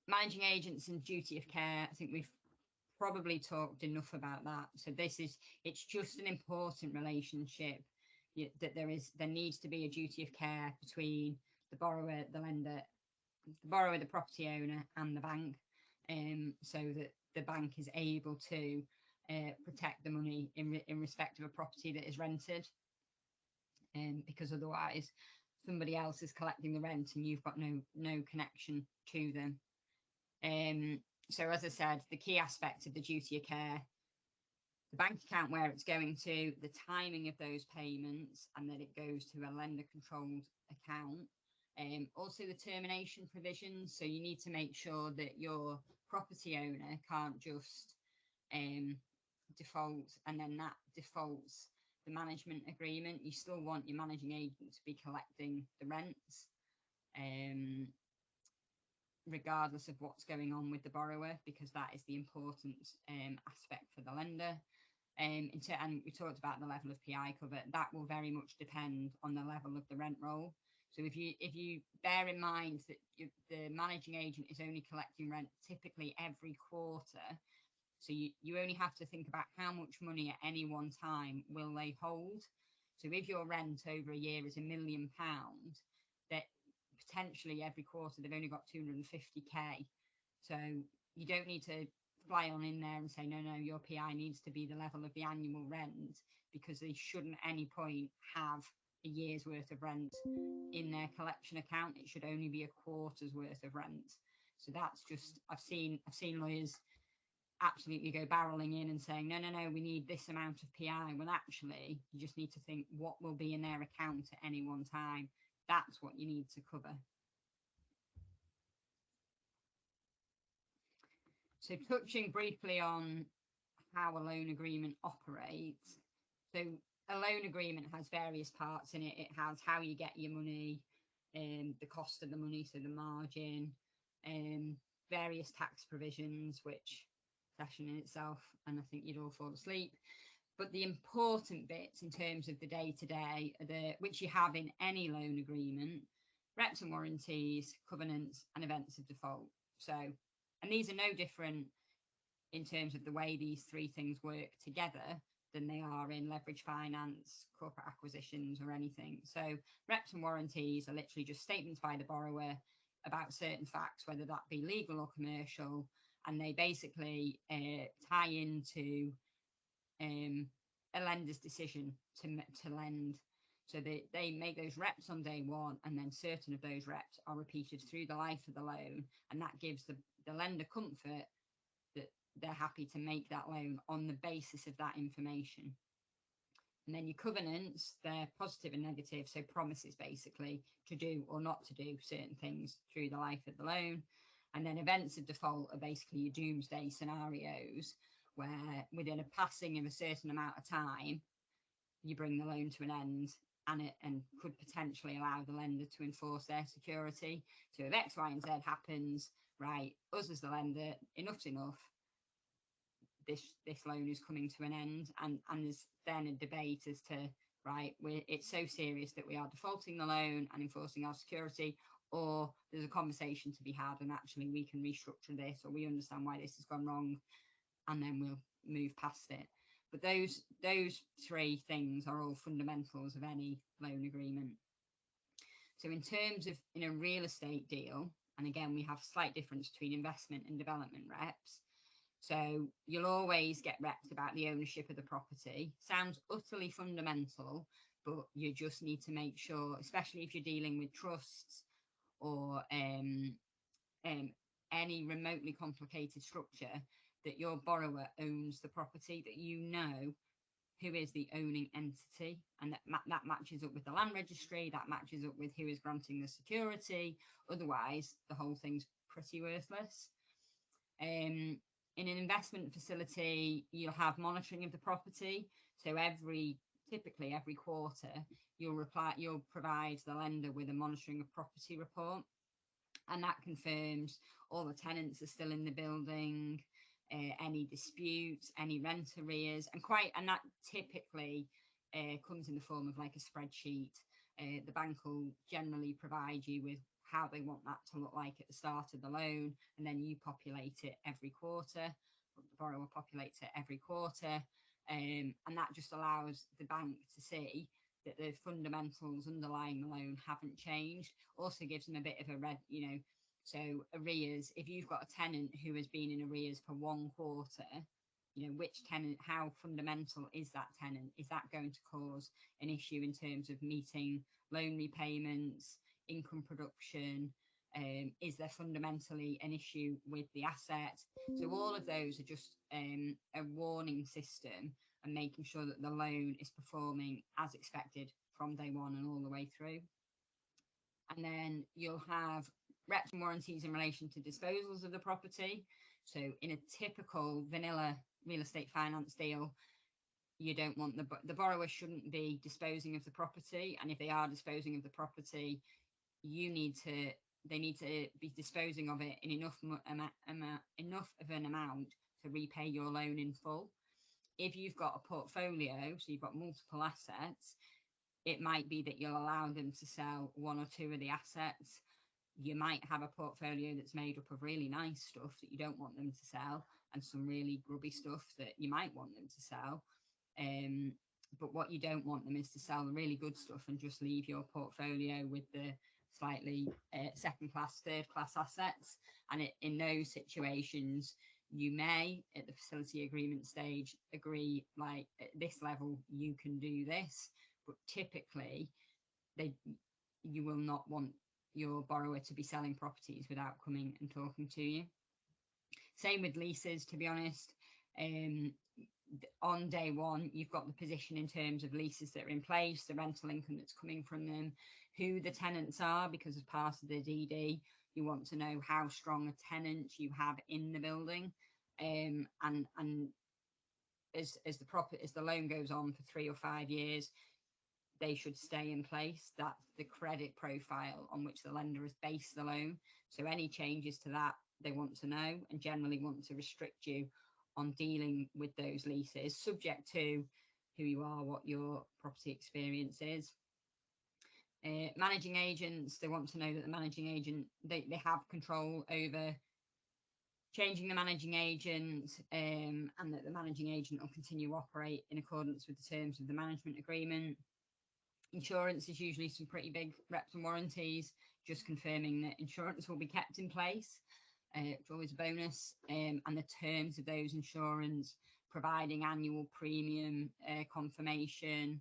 Managing agents and duty of care, I think we've probably talked enough about that. So it's just an important relationship, that there needs to be a duty of care between the borrower, the lender, the borrower, the property owner, and the bank, so that the bank is able to protect the money in respect of a property that is rented, because otherwise somebody else is collecting the rent and you've got no connection to them. So as I said, the key aspect of the duty of care the bank account where it's going to, the timing of those payments, and that it goes to a lender controlled account. Also the termination provisions. So you need to make sure that your property owner can't just default and then that defaults the management agreement. You still want your managing agent to be collecting the rents, regardless of what's going on with the borrower, because that is the important aspect for the lender. And we talked about the level of PI cover. That will very much depend on the level of the rent roll. So if you bear in mind that the managing agent is only collecting rent typically every quarter, so you only have to think about how much money at any one time will they hold. So if your rent over a year is £1 million, that potentially every quarter they've only got 250k. So you don't need to fly on in there and say, no, your PI needs to be the level of the annual rent, because they shouldn't at any point have a year's worth of rent in their collection account. It should only be a quarter's worth of rent. So that's just, I've seen lawyers absolutely go barreling in and saying, no, we need this amount of PI. Well, actually, you just need to think what will be in their account at any one time. That's what you need to cover. So touching briefly on how a loan agreement operates. So a loan agreement has various parts in it. It has how you get your money, the cost of the money, so the margin, various tax provisions, which session in itself, and I think you'd all fall asleep. But the important bits in terms of the day-to-day, which you have in any loan agreement: reps and warranties, covenants, and events of default. So, and these are no different in terms of the way these three things work together than they are in leverage finance, corporate acquisitions, or anything. So reps and warranties are literally just statements by the borrower about certain facts, whether that be legal or commercial, and they basically tie into a lender's decision to lend. So they make those reps on day one, and then certain of those reps are repeated through the life of the loan, and that gives the lender comfort that they're happy to make that loan on the basis of that information. And then your covenants, they're positive and negative, so promises basically to do or not to do certain things through the life of the loan. And then events of default are basically your doomsday scenarios, where within a passing of a certain amount of time, you bring the loan to an end, and could potentially allow the lender to enforce their security. So if X, Y, and Z happens, right, us as the lender, enough's enough. This loan is coming to an end, and there's then a debate as to, right, it's so serious that we are defaulting the loan and enforcing our security, or there's a conversation to be had and actually we can restructure this, or we understand why this has gone wrong, and then we'll move past it. But those three things are all fundamentals of any loan agreement. So in terms of in a real estate deal, and again, we have a slight difference between investment and development reps. So you'll always get reps about the ownership of the property. Sounds utterly fundamental, but you just need to make sure, especially if you're dealing with trusts or any remotely complicated structure, that your borrower owns the property, that you know who is the owning entity, and that matches up with the land registry, that matches up with who is granting the security. Otherwise, the whole thing's pretty worthless. In an investment facility, you'll have monitoring of the property. So typically every quarter, you'll provide the lender with a monitoring of property report, and that confirms all the tenants are still in the building, any disputes, any rent arrears, and that typically comes in the form of like a spreadsheet. The bank will generally provide you with how they want that to look like at the start of the loan, and then you populate it every quarter. The borrower populates it every quarter, and that just allows the bank to see that the fundamentals underlying the loan haven't changed. Also gives them a bit of a so arrears, if you've got a tenant who has been in arrears for one quarter, which tenant, how fundamental is that tenant? Is that going to cause an issue in terms of meeting loan repayments, income production, Is there fundamentally an issue with the asset? So all of those are just a warning system and making sure that the loan is performing as expected from day one and all the way through. And then you'll have reps and warranties in relation to disposals of the property. So in a typical vanilla real estate finance deal, you don't want the borrower shouldn't be disposing of the property, and if they are disposing of the property, they need to be disposing of it in enough of an amount to repay your loan in full. If you've got a portfolio, so you've got multiple assets, it might be that you'll allow them to sell one or two of the assets. You might have a portfolio that's made up of really nice stuff that you don't want them to sell, and some really grubby stuff that you might want them to sell. But what you don't want them is to sell the really good stuff and just leave your portfolio with the slightly second class, third class assets. And in those situations, you may, at the facility agreement stage, agree, like, at this level, you can do this. But typically, you will not want your borrower to be selling properties without coming and talking to you. Same with leases, to be honest. On day one, you've got the position in terms of leases that are in place, the rental income that's coming from them, who the tenants are, because as part of the DD, you want to know how strong a tenant you have in the building. And as the loan goes on for 3 or 5 years, they should stay in place. That's the credit profile on which the lender has based the loan. So any changes to that, they want to know, and generally want to restrict you on dealing with those leases, subject to who you are, what your property experience is. Managing agents, they want to know that the managing agent, they have control over changing the managing agent, and that the managing agent will continue to operate in accordance with the terms of the management agreement. Insurance is usually some pretty big reps and warranties, just confirming that insurance will be kept in place, which is always a bonus, and the terms of those insurance, providing annual premium confirmation,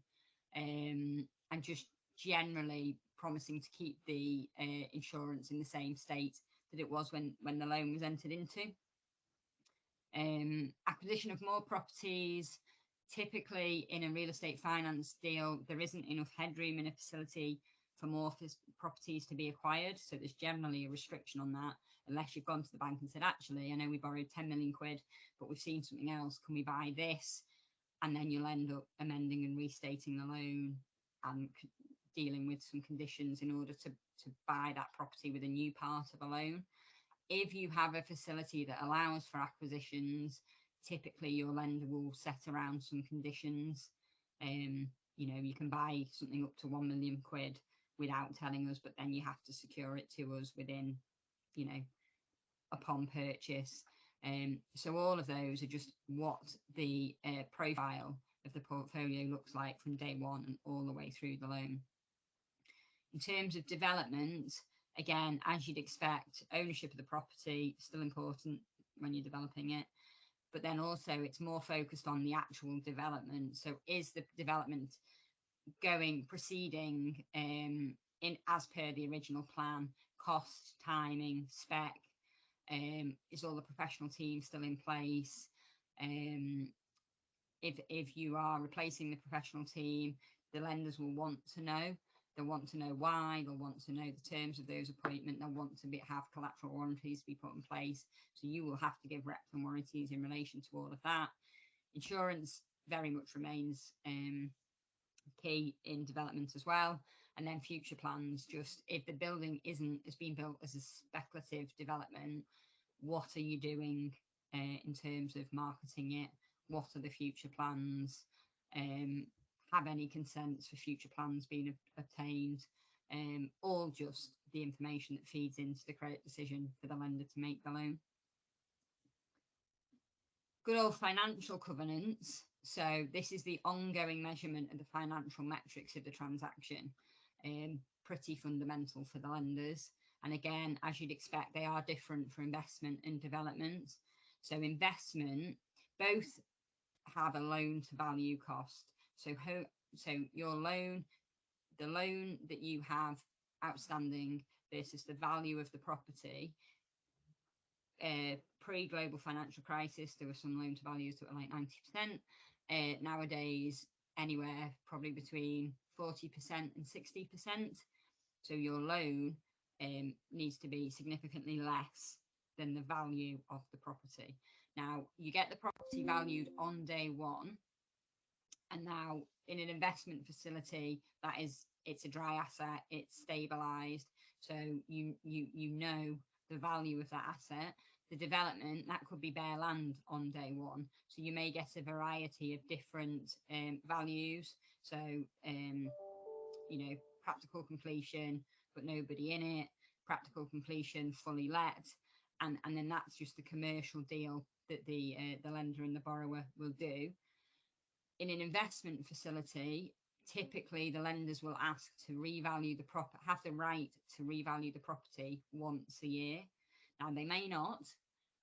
and just generally promising to keep the insurance in the same state that it was when the loan was entered into. Acquisition of more properties. Typically, in a real estate finance deal, there isn't enough headroom in a facility for more properties to be acquired. So there's generally a restriction on that, unless you've gone to the bank and said, actually, I know we borrowed 10 million quid, but we've seen something else. Can we buy this? And then you'll end up amending and restating the loan and dealing with some conditions in order to buy that property with a new part of a loan. If you have a facility that allows for acquisitions, typically your lender will set around some conditions. You can buy something up to 1 million quid without telling us, but then you have to secure it to us within, upon purchase. So all of those are just what the profile of the portfolio looks like from day one and all the way through the loan. In terms of development, again, as you'd expect, ownership of the property is still important when you're developing it. But then also it's more focused on the actual development. So is the development proceeding in as per the original plan, cost, timing, spec? Is all the professional team still in place? If you are replacing the professional team, the lenders will want to know. They'll want to know why. They'll want to know the terms of those appointments. They'll want to have collateral warranties to be put in place. So you will have to give reps and warranties in relation to all of that. Insurance very much remains key in development as well. And then future plans, just if the building has been built as a speculative development, what are you doing in terms of marketing it? What are the future plans? Have any consents for future plans being obtained? All just the information that feeds into the credit decision for the lender to make the loan. Good old financial covenants. So this is the ongoing measurement of the financial metrics of the transaction. Pretty fundamental for the lenders. And again, as you'd expect, they are different for investment and development. So investment, both have a loan to value cost. So your loan, the loan that you have outstanding versus the value of the property. Pre-global financial crisis, there were some loan to values that were like 90%. Nowadays, anywhere probably between 40% and 60%. So your loan needs to be significantly less than the value of the property. Now, you get the property valued on day one, and now in an investment facility, it's a dry asset, it's stabilized, so you know the value of that asset. The development, that could be bare land on day one, so you may get a variety of different values. So practical completion but nobody in it, practical completion fully let, and then that's just the commercial deal that the lender and the borrower will do. In an investment facility, typically the lenders will ask to revalue the property, have the right to revalue the property once a year. Now, they may not,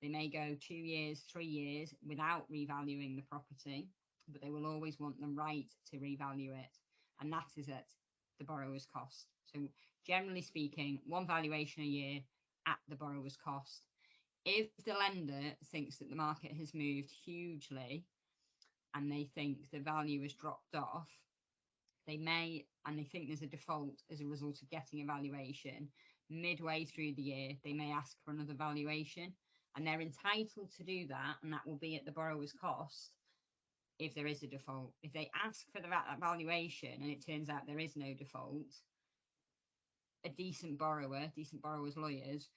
they may go 2 years, 3 years without revaluing the property, but they will always want the right to revalue it, and that is at the borrower's cost. So generally speaking, one valuation a year at the borrower's cost. If the lender thinks that the market has moved hugely and they think the value has dropped off, they think there's a default as a result of getting a valuation, midway through the year, they may ask for another valuation, and they're entitled to do that, and that will be at the borrower's cost if there is a default. If they ask for that valuation and it turns out there is no default, a decent borrower's lawyers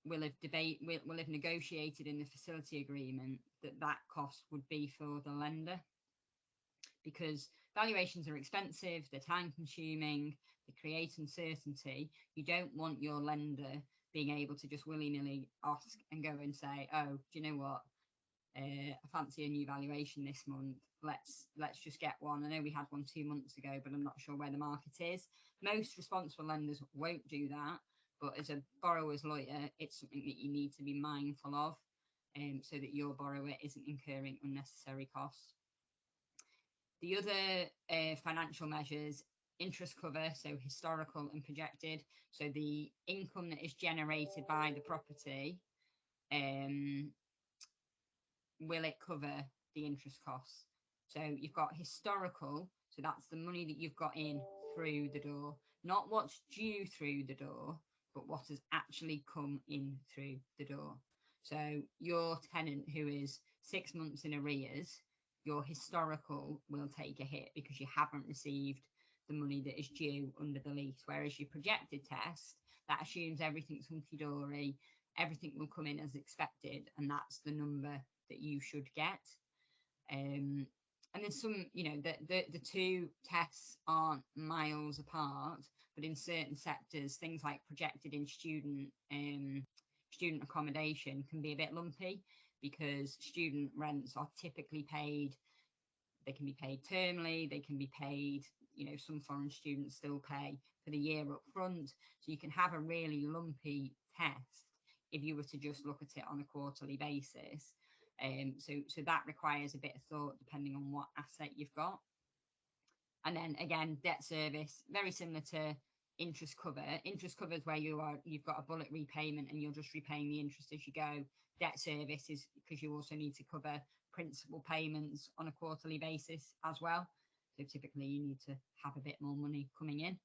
will have negotiated in the facility agreement that cost would be for the lender, because valuations are expensive, they're time consuming, they create uncertainty. You don't want your lender being able to just willy-nilly ask and go and say, oh, do you know what, I fancy a new valuation this month, let's just get one. I know we had one 2 months ago, but I'm not sure where the market is. Most responsible lenders won't do that, but as a borrower's lawyer, it's something that you need to be mindful of, so that your borrower isn't incurring unnecessary costs. The other financial measures, interest cover, so historical and projected. So the income that is generated by the property, will it cover the interest costs? So you've got historical, so that's the money that you've got in through the door, not what's due through the door, but what has actually come in through the door. So your tenant who is 6 months in arrears, your historical will take a hit because you haven't received the money that is due under the lease. Whereas your projected test, that assumes everything's hunky-dory, everything will come in as expected, and that's the number that you should get. And then some, the two tests aren't miles apart, but in certain sectors, things like projected in student accommodation can be a bit lumpy, because student rents are typically paid. They can be paid termly, they can be paid, some foreign students still pay for the year up front. So you can have a really lumpy test if you were to just look at it on a quarterly basis. So that requires a bit of thought depending on what asset you've got. And then again, debt service, very similar to interest cover. Interest cover is where you've got a bullet repayment and you're just repaying the interest as you go. Debt service is because you also need to cover principal payments on a quarterly basis as well. So typically you need to have a bit more money coming in.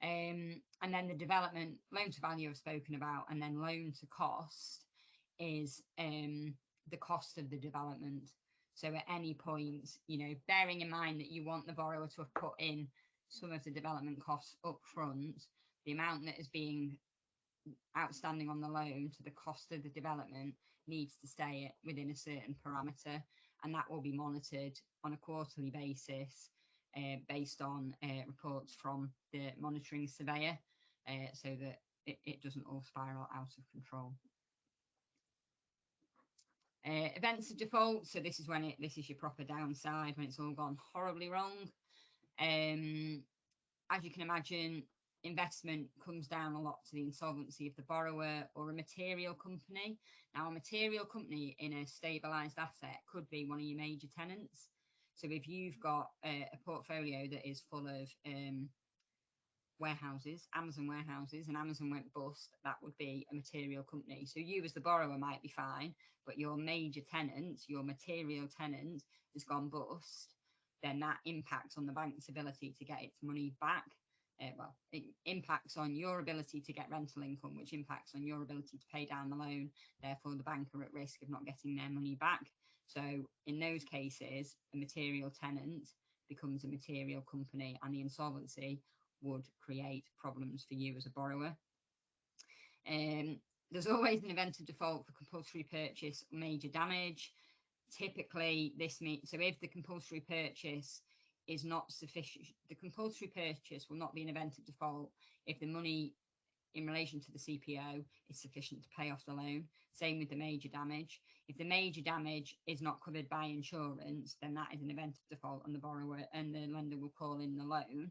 And then the development, loan to value I've spoken about, and then loan to cost is the cost of the development. So at any point, bearing in mind that you want the borrower to have put in some of the development costs up front, the amount that is being outstanding on the loan to the cost of the development needs to stay within a certain parameter, and that will be monitored on a quarterly basis based on reports from the monitoring surveyor, so that it doesn't all spiral out of control. Events of default, so this is when this is your proper downside, when it's all gone horribly wrong. As you can imagine, investment comes down a lot to the insolvency of the borrower or a material company. Now, a material company in a stabilised asset could be one of your major tenants. So if you've got a portfolio that is full of warehouses, Amazon warehouses, and Amazon went bust, that would be a material company. So you as the borrower might be fine, but your major tenant, your material tenant, has gone bust, then that impacts on the bank's ability to get its money back. Well, it impacts on your ability to get rental income, which impacts on your ability to pay down the loan. Therefore, the bank are at risk of not getting their money back. So in those cases, a material tenant becomes a material company, and the insolvency would create problems for you as a borrower. There's always an event of default for compulsory purchase or major damage. Typically, this means, so if the compulsory purchase is not sufficient, the compulsory purchase will not be an event of default if the money in relation to the CPO is sufficient to pay off the loan. Same with the major damage. If the major damage is not covered by insurance, then that is an event of default, and the borrower and the lender will call in the loan.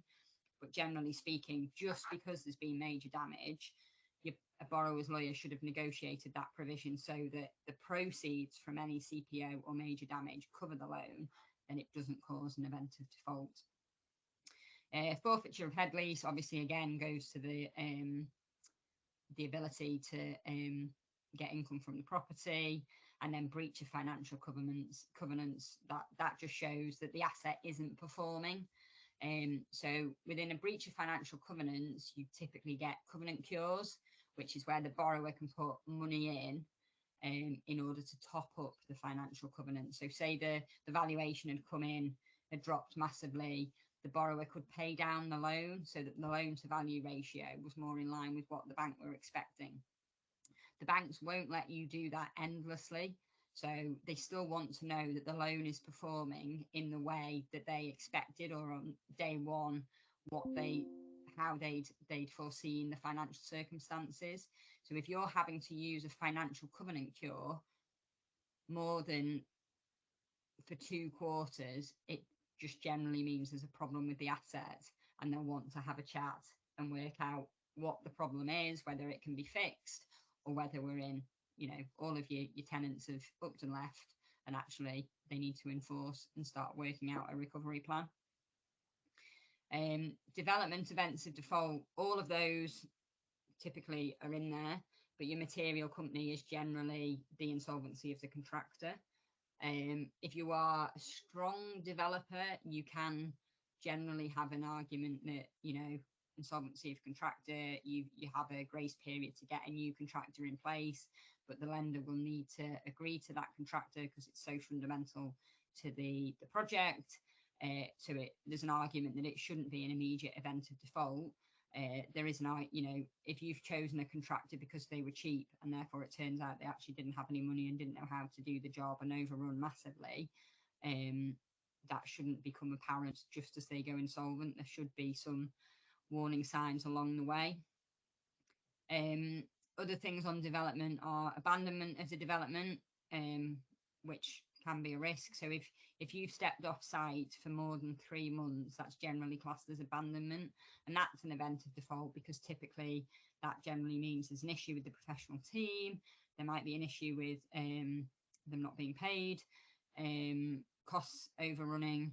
But generally speaking, just because there's been major damage, a borrower's lawyer should have negotiated that provision so that the proceeds from any CPO or major damage cover the loan, and it doesn't cause an event of default. Forfeiture of head lease obviously again goes to the ability to get income from the property, and then breach of financial covenants that just shows that the asset isn't performing. So within a breach of financial covenants, you typically get covenant cures, which is where the borrower can put money in order to top up the financial covenant. So say the valuation had come in, had dropped massively, the borrower could pay down the loan so that the loan to value ratio was more in line with what the bank were expecting. The banks won't let you do that endlessly. So they still want to know that the loan is performing in the way that they expected, or on day one, how they'd foreseen the financial circumstances. So if you're having to use a financial covenant cure more than for 2 quarters, it just generally means there's a problem with the asset, and they'll want to have a chat and work out what the problem is, whether it can be fixed, or whether we're in, all of your tenants have upped and left, and actually they need to enforce and start working out a recovery plan. Development events of default, all of those typically are in there, but your material company is generally the insolvency of the contractor. If you are a strong developer, you can generally have an argument that, insolvency of contractor, you have a grace period to get a new contractor in place, but the lender will need to agree to that contractor because it's so fundamental to the project. So there's an argument that it shouldn't be an immediate event of default. There is if you've chosen a contractor because they were cheap and therefore it turns out they actually didn't have any money and didn't know how to do the job and overrun massively, that shouldn't become apparent just as they go insolvent. There should be some warning signs along the way. Other things on development are abandonment of the development, which can be a risk. So if you've stepped off site for more than 3 months, that's generally classed as abandonment, and that's an event of default because typically that generally means there's an issue with the professional team. There might be an issue with them not being paid, costs overrunning,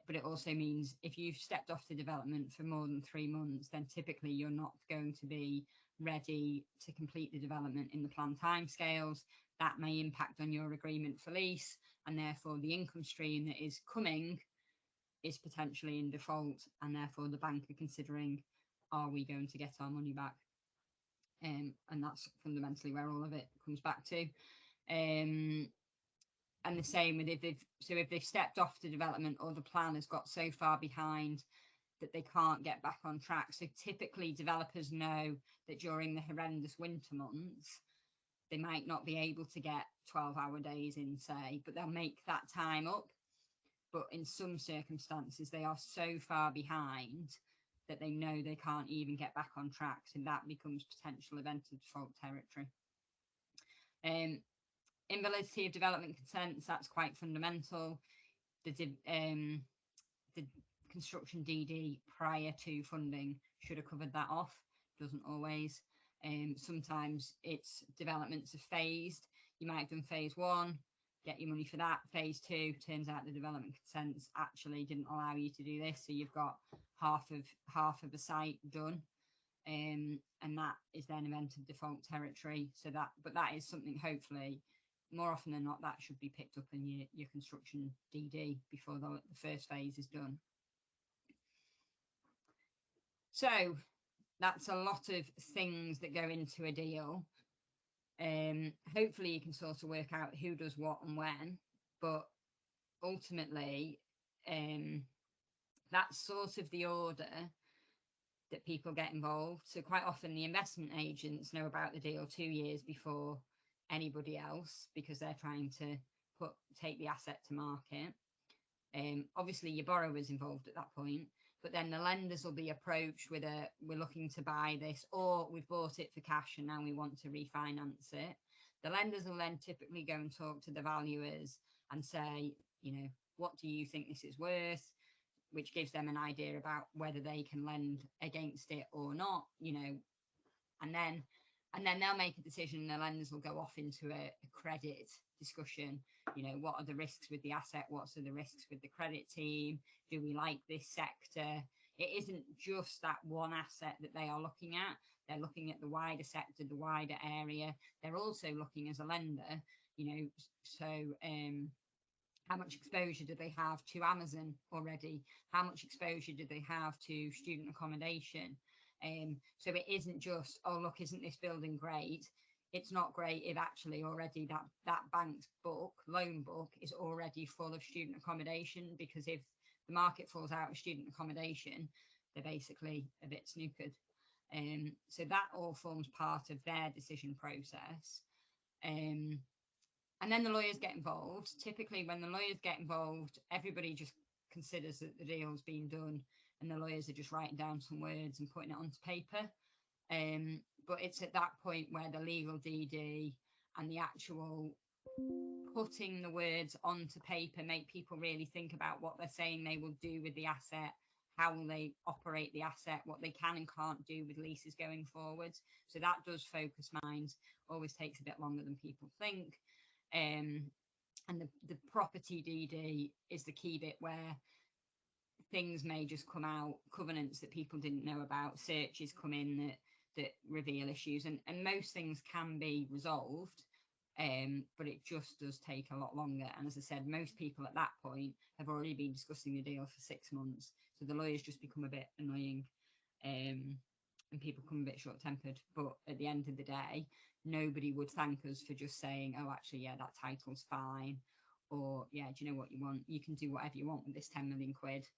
but it also means if you've stepped off the development for more than 3 months, then typically you're not going to be ready to complete the development in the planned timescales. That may impact on your agreement for lease, and therefore the income stream that is coming is potentially in default, and therefore the bank are considering, are we going to get our money back? And that's fundamentally where all of it comes back to. And the same with if they've stepped off the development or the plan has got so far behind that they can't get back on track. So typically developers know that during the horrendous winter months, they might not be able to get 12-hour days in, say, but they'll make that time up. But in some circumstances, they are so far behind that they know they can't even get back on track. So that becomes potential event of default territory. Invalidity of development consents, that's quite fundamental. The construction DD prior to funding should have covered that off. Doesn't always. Sometimes it's developments are phased. You might have done phase 1, get your money for that. Phase 2, turns out the development consents actually didn't allow you to do this, so you've got half of the site done, and that is then event of default territory. So that is something, hopefully more often than not, that should be picked up in your construction DD before the first phase is done. So that's a lot of things that go into a deal. Hopefully you can sort of work out who does what and when, but ultimately that's sort of the order that people get involved. So quite often the investment agents know about the deal 2 years before anybody else, because they're trying to take the asset to market. Obviously your borrower's involved at that point, but then the lenders will be approached with we're looking to buy this, or we've bought it for cash and now we want to refinance it. The lenders will then typically go and talk to the valuers and say, what do you think this is worth? Which gives them an idea about whether they can lend against it or not, and then they'll make a decision. The lenders will go off into a credit discussion. What are the risks with the asset? What are the risks with the credit team? Do we like this sector? It isn't just that one asset that they are looking at. They're looking at the wider sector, the wider area. They're also looking as a lender, so how much exposure do they have to Amazon already? How much exposure do they have to student accommodation? So it isn't just, oh, look, isn't this building great? It's not great if actually already that bank's loan book is already full of student accommodation, because if the market falls out of student accommodation, they're basically a bit snookered. So that all forms part of their decision process. And then the lawyers get involved. Typically, when the lawyers get involved, everybody just considers that the deal's been done, and the lawyers are just writing down some words and putting it onto paper. But it's at that point where the legal DD and the actual putting the words onto paper make people really think about what they're saying they will do with the asset, how will they operate the asset, what they can and can't do with leases going forwards. So that does focus minds, always takes a bit longer than people think. And the property DD is the key bit, where things may just come out, covenants that people didn't know about, searches come in that reveal issues, and most things can be resolved, but it just does take a lot longer. And as I said, most people at that point have already been discussing the deal for 6 months, so the lawyers just become a bit annoying, and people become a bit short-tempered. But at the end of the day, nobody would thank us for just saying, oh, actually, yeah, that title's fine, or yeah, do you know what you want? You can do whatever you want with this 10 million quid.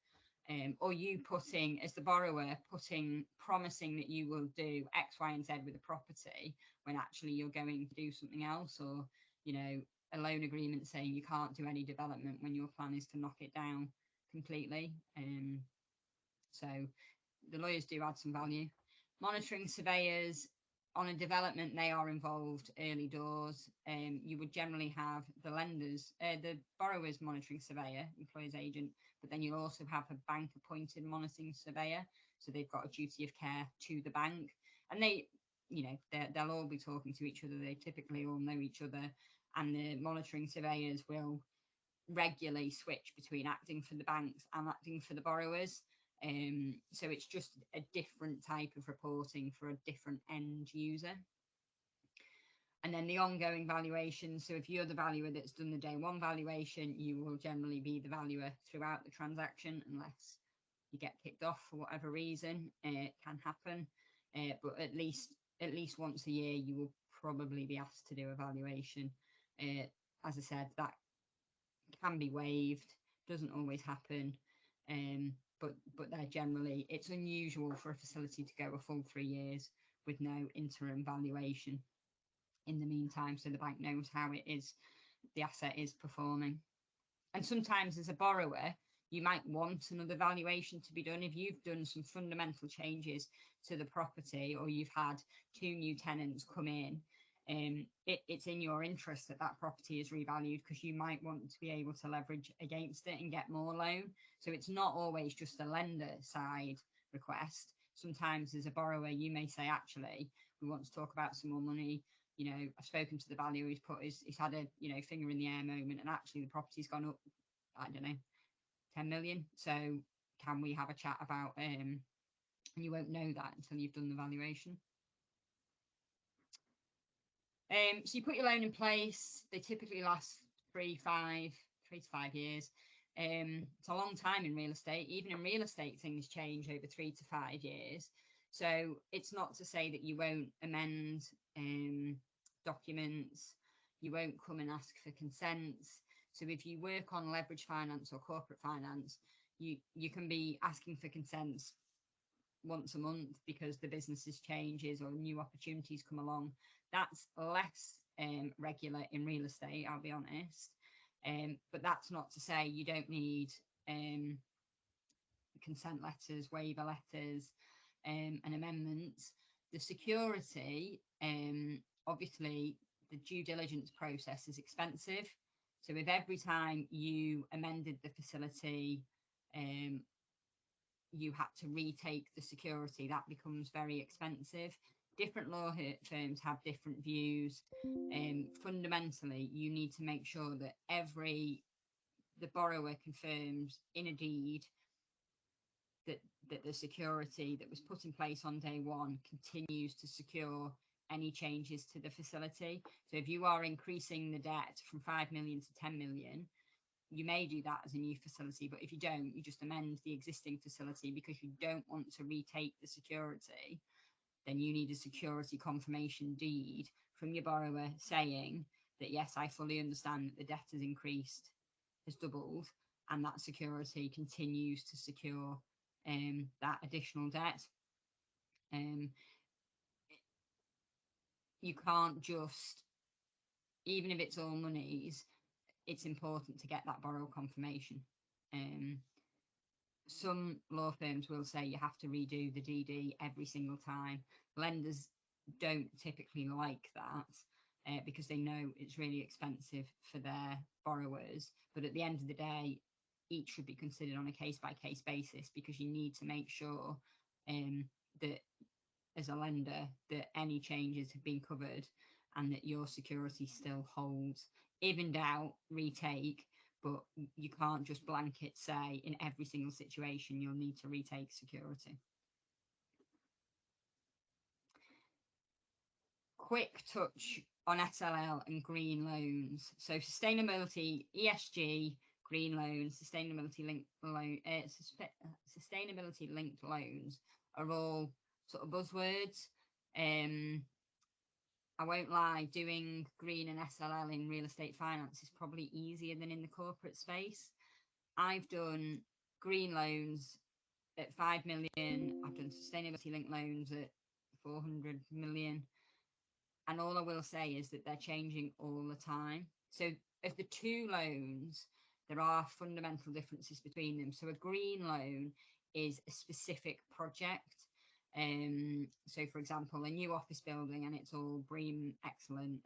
Or you putting, as the borrower, promising that you will do X, Y, and Z with the property when actually you're going to do something else, or a loan agreement saying you can't do any development when your plan is to knock it down completely. So the lawyers do add some value. Monitoring surveyors on a development, they are involved early doors. You would generally have the borrower's monitoring surveyor, employer's agent, but then you'll also have a bank appointed monitoring surveyor. So they've got a duty of care to the bank, and they'll all be talking to each other. They typically all know each other, and the monitoring surveyors will regularly switch between acting for the banks and acting for the borrowers. So it's just a different type of reporting for a different end user. And then the ongoing valuation. So if you're the valuer that's done the day one valuation, you will generally be the valuer throughout the transaction, unless you get kicked off for whatever reason. It can happen, but at least once a year, you will probably be asked to do a valuation. As I said, that can be waived, doesn't always happen. But they're generally, it's unusual for a facility to go a full 3 years with no interim valuation in the meantime, so the bank knows how the asset is performing. And sometimes as a borrower, you might want another valuation to be done if you've done some fundamental changes to the property, or you've had 2 new tenants come in. It's in your interest that property is revalued, because you might want to be able to leverage against it and get more loan. So it's not always just a lender side request. Sometimes as a borrower, you may say, actually, we want to talk about some more money. you know, I've spoken to the valuer, he's had a, you know, finger in the air moment, and actually the property's gone up, I don't know, 10 million. So can we have a chat about, and you won't know that until you've done the valuation. So you put your loan in place. They typically last 3 to 5 years. It's a long time in real estate. Even in real estate, things change over 3 to 5 years. So it's not to say that you won't amend documents, you won't come and ask for consents. So if you work on leverage finance or corporate finance, you can be asking for consents once a month because the business changes or new opportunities come along. That's less regular in real estate, I'll be honest. But that's not to say you don't need consent letters, waiver letters, and amendments. The security, obviously, the due diligence process is expensive. So if every time you amended the facility, you had to retake the security, that becomes very expensive. Different law firms have different views. Fundamentally, you need to make sure that the borrower confirms in a deed that the security that was put in place on day one continues to secure any changes to the facility. So if you are increasing the debt from 5 million to 10 million, you may do that as a new facility, but if you don't, you just amend the existing facility because you don't want to retake the security. Then you need a security confirmation deed from your borrower saying that, yes, I fully understand that the debt has increased, has doubled, and that security continues to secure that additional debt. You can't just, even if it's all monies, it's important to get that borrower confirmation. Some law firms will say you have to redo the DD every single time. Lenders don't typically like that because they know it's really expensive for their borrowers. But at the end of the day, each should be considered on a case-by-case basis because you need to make sure that as a lender that any changes have been covered and that your security still holds. If in doubt, retake, but you can't just blanket say in every single situation you'll need to retake security. Quick touch on SLL and green loans. So sustainability, ESG, green loans, sustainability linked loans are all sort of buzzwords. I won't lie, doing green and SLL in real estate finance is probably easier than in the corporate space. I've done green loans at 5 million. I've done sustainability linked loans at 400 million. And all I will say is that they're changing all the time. So of the two loans, there are fundamental differences between them. So a green loan is a specific project. So for example, a new office building and it's all BREEAM excellent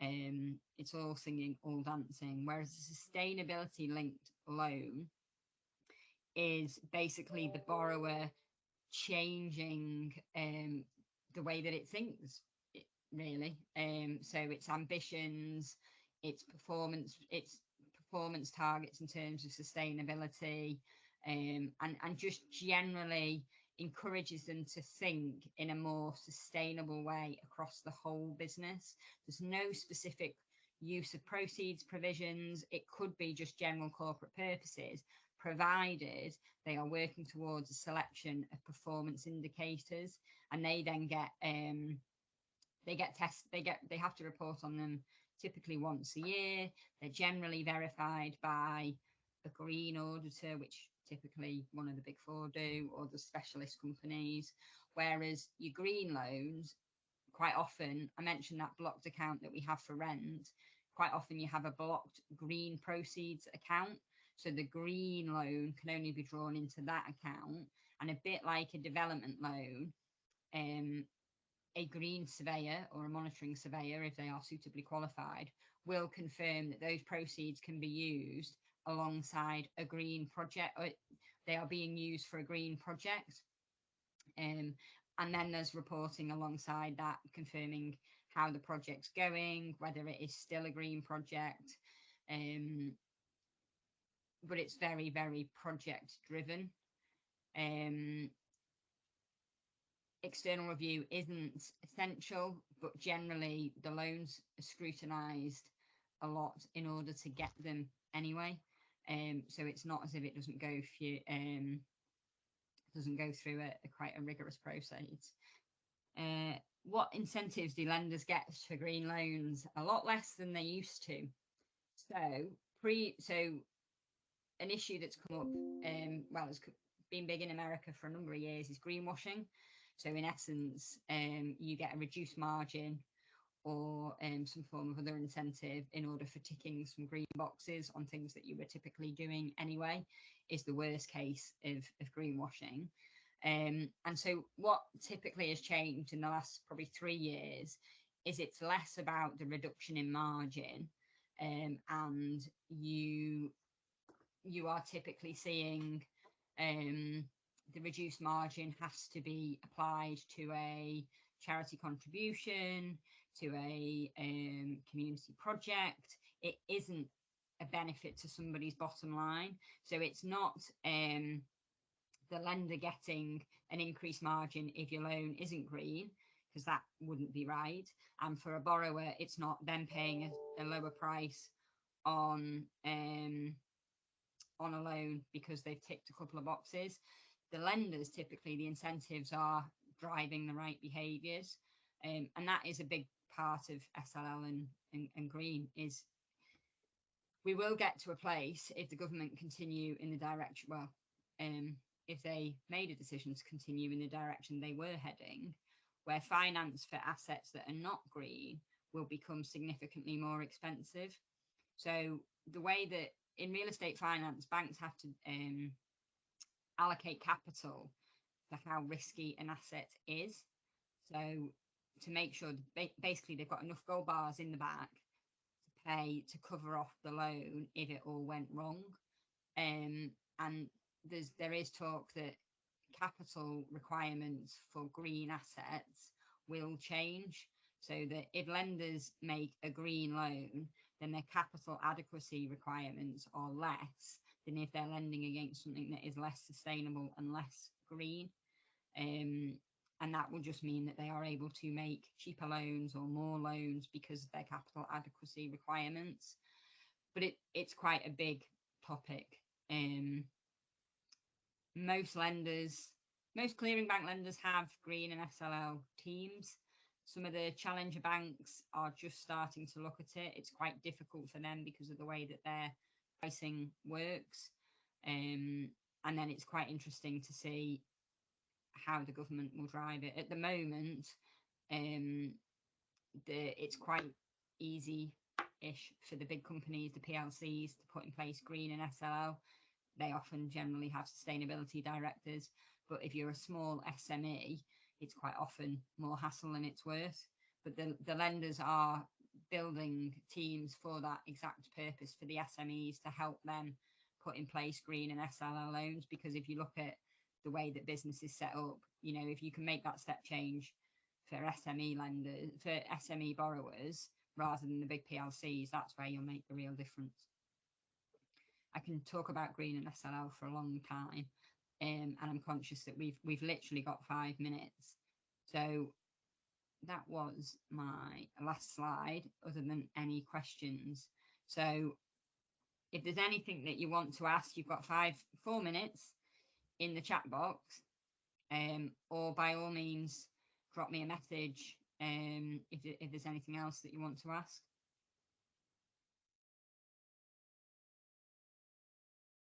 and it's all singing, all dancing, whereas a sustainability linked loan is basically the borrower changing the way that it thinks, really. So its ambitions, its performance targets in terms of sustainability, and just generally encourages them to think in a more sustainable way across the whole business. There's no specific use of proceeds provisions. It could be just general corporate purposes, provided they are working towards a selection of performance indicators, and they then get they have to report on them typically once a year. They're generally verified by a green auditor, which typically one of the big four do, or the specialist companies. Whereas your green loans, quite often, I mentioned that blocked account that we have for rent, quite often you have a blocked green proceeds account. So the green loan can only be drawn into that account. And a bit like a development loan, a green surveyor or a monitoring surveyor, if they are suitably qualified, will confirm that those proceeds can be used alongside a green project, or they are being used for a green project. And then there's reporting alongside that, confirming how the project's going, whether it is still a green project. But it's very, very project driven. External review isn't essential, but generally the loans are scrutinised a lot in order to get them anyway. So it's not as if it doesn't go through a quite a rigorous process. What incentives do lenders get for green loans? A lot less than they used to. So an issue that's come up, it's been big in America for a number of years, is greenwashing. So in essence, you get a reduced margin or some form of other incentive in order for ticking some green boxes on things that you were typically doing anyway, is the worst case of greenwashing. And so what typically has changed in the last probably 3 years is it's less about the reduction in margin, and you are typically seeing the reduced margin has to be applied to a charity contribution, to a community project. It isn't a benefit to somebody's bottom line. So it's not the lender getting an increased margin if your loan isn't green, because that wouldn't be right. And for a borrower, it's not them paying a lower price on a loan because they've ticked a couple of boxes. The lenders, typically the incentives are driving the right behaviours, and that is a big part of SLL and green. Is we will get to a place, if the government continue in the direction, if they made a decision to continue in the direction they were heading, where finance for assets that are not green will become significantly more expensive. So the way that in real estate finance, banks have to allocate capital for how risky an asset is. So to make sure basically they've got enough gold bars in the back to pay to cover off the loan if it all went wrong. And there is talk that capital requirements for green assets will change, so that if lenders make a green loan, then their capital adequacy requirements are less than if they're lending against something that is less sustainable and less green. And that will just mean that they are able to make cheaper loans or more loans because of their capital adequacy requirements. But it's quite a big topic. Most clearing bank lenders have green and SLL teams. Some of the challenger banks are just starting to look at it. It's quite difficult for them because of the way that their pricing works. And then it's quite interesting to see how the government will drive it. At the moment, it's quite easy-ish for the big companies, the PLCs, to put in place green and SLL. They often generally have sustainability directors. But if you're a small SME, it's quite often more hassle than it's worth. But the lenders are building teams for that exact purpose, for the SMEs, to help them put in place green and SLL loans. Because if you look at the way that business is set up, if you can make that step change for SME lenders, for SME borrowers, rather than the big PLCs, that's where you'll make the real difference. I can talk about green and SLL for a long time, and I'm conscious that we've literally got 5 minutes. So that was my last slide, other than any questions. So if there's anything that you want to ask, you've got 4 minutes in the chat box, or by all means drop me a message if there's anything else that you want to ask.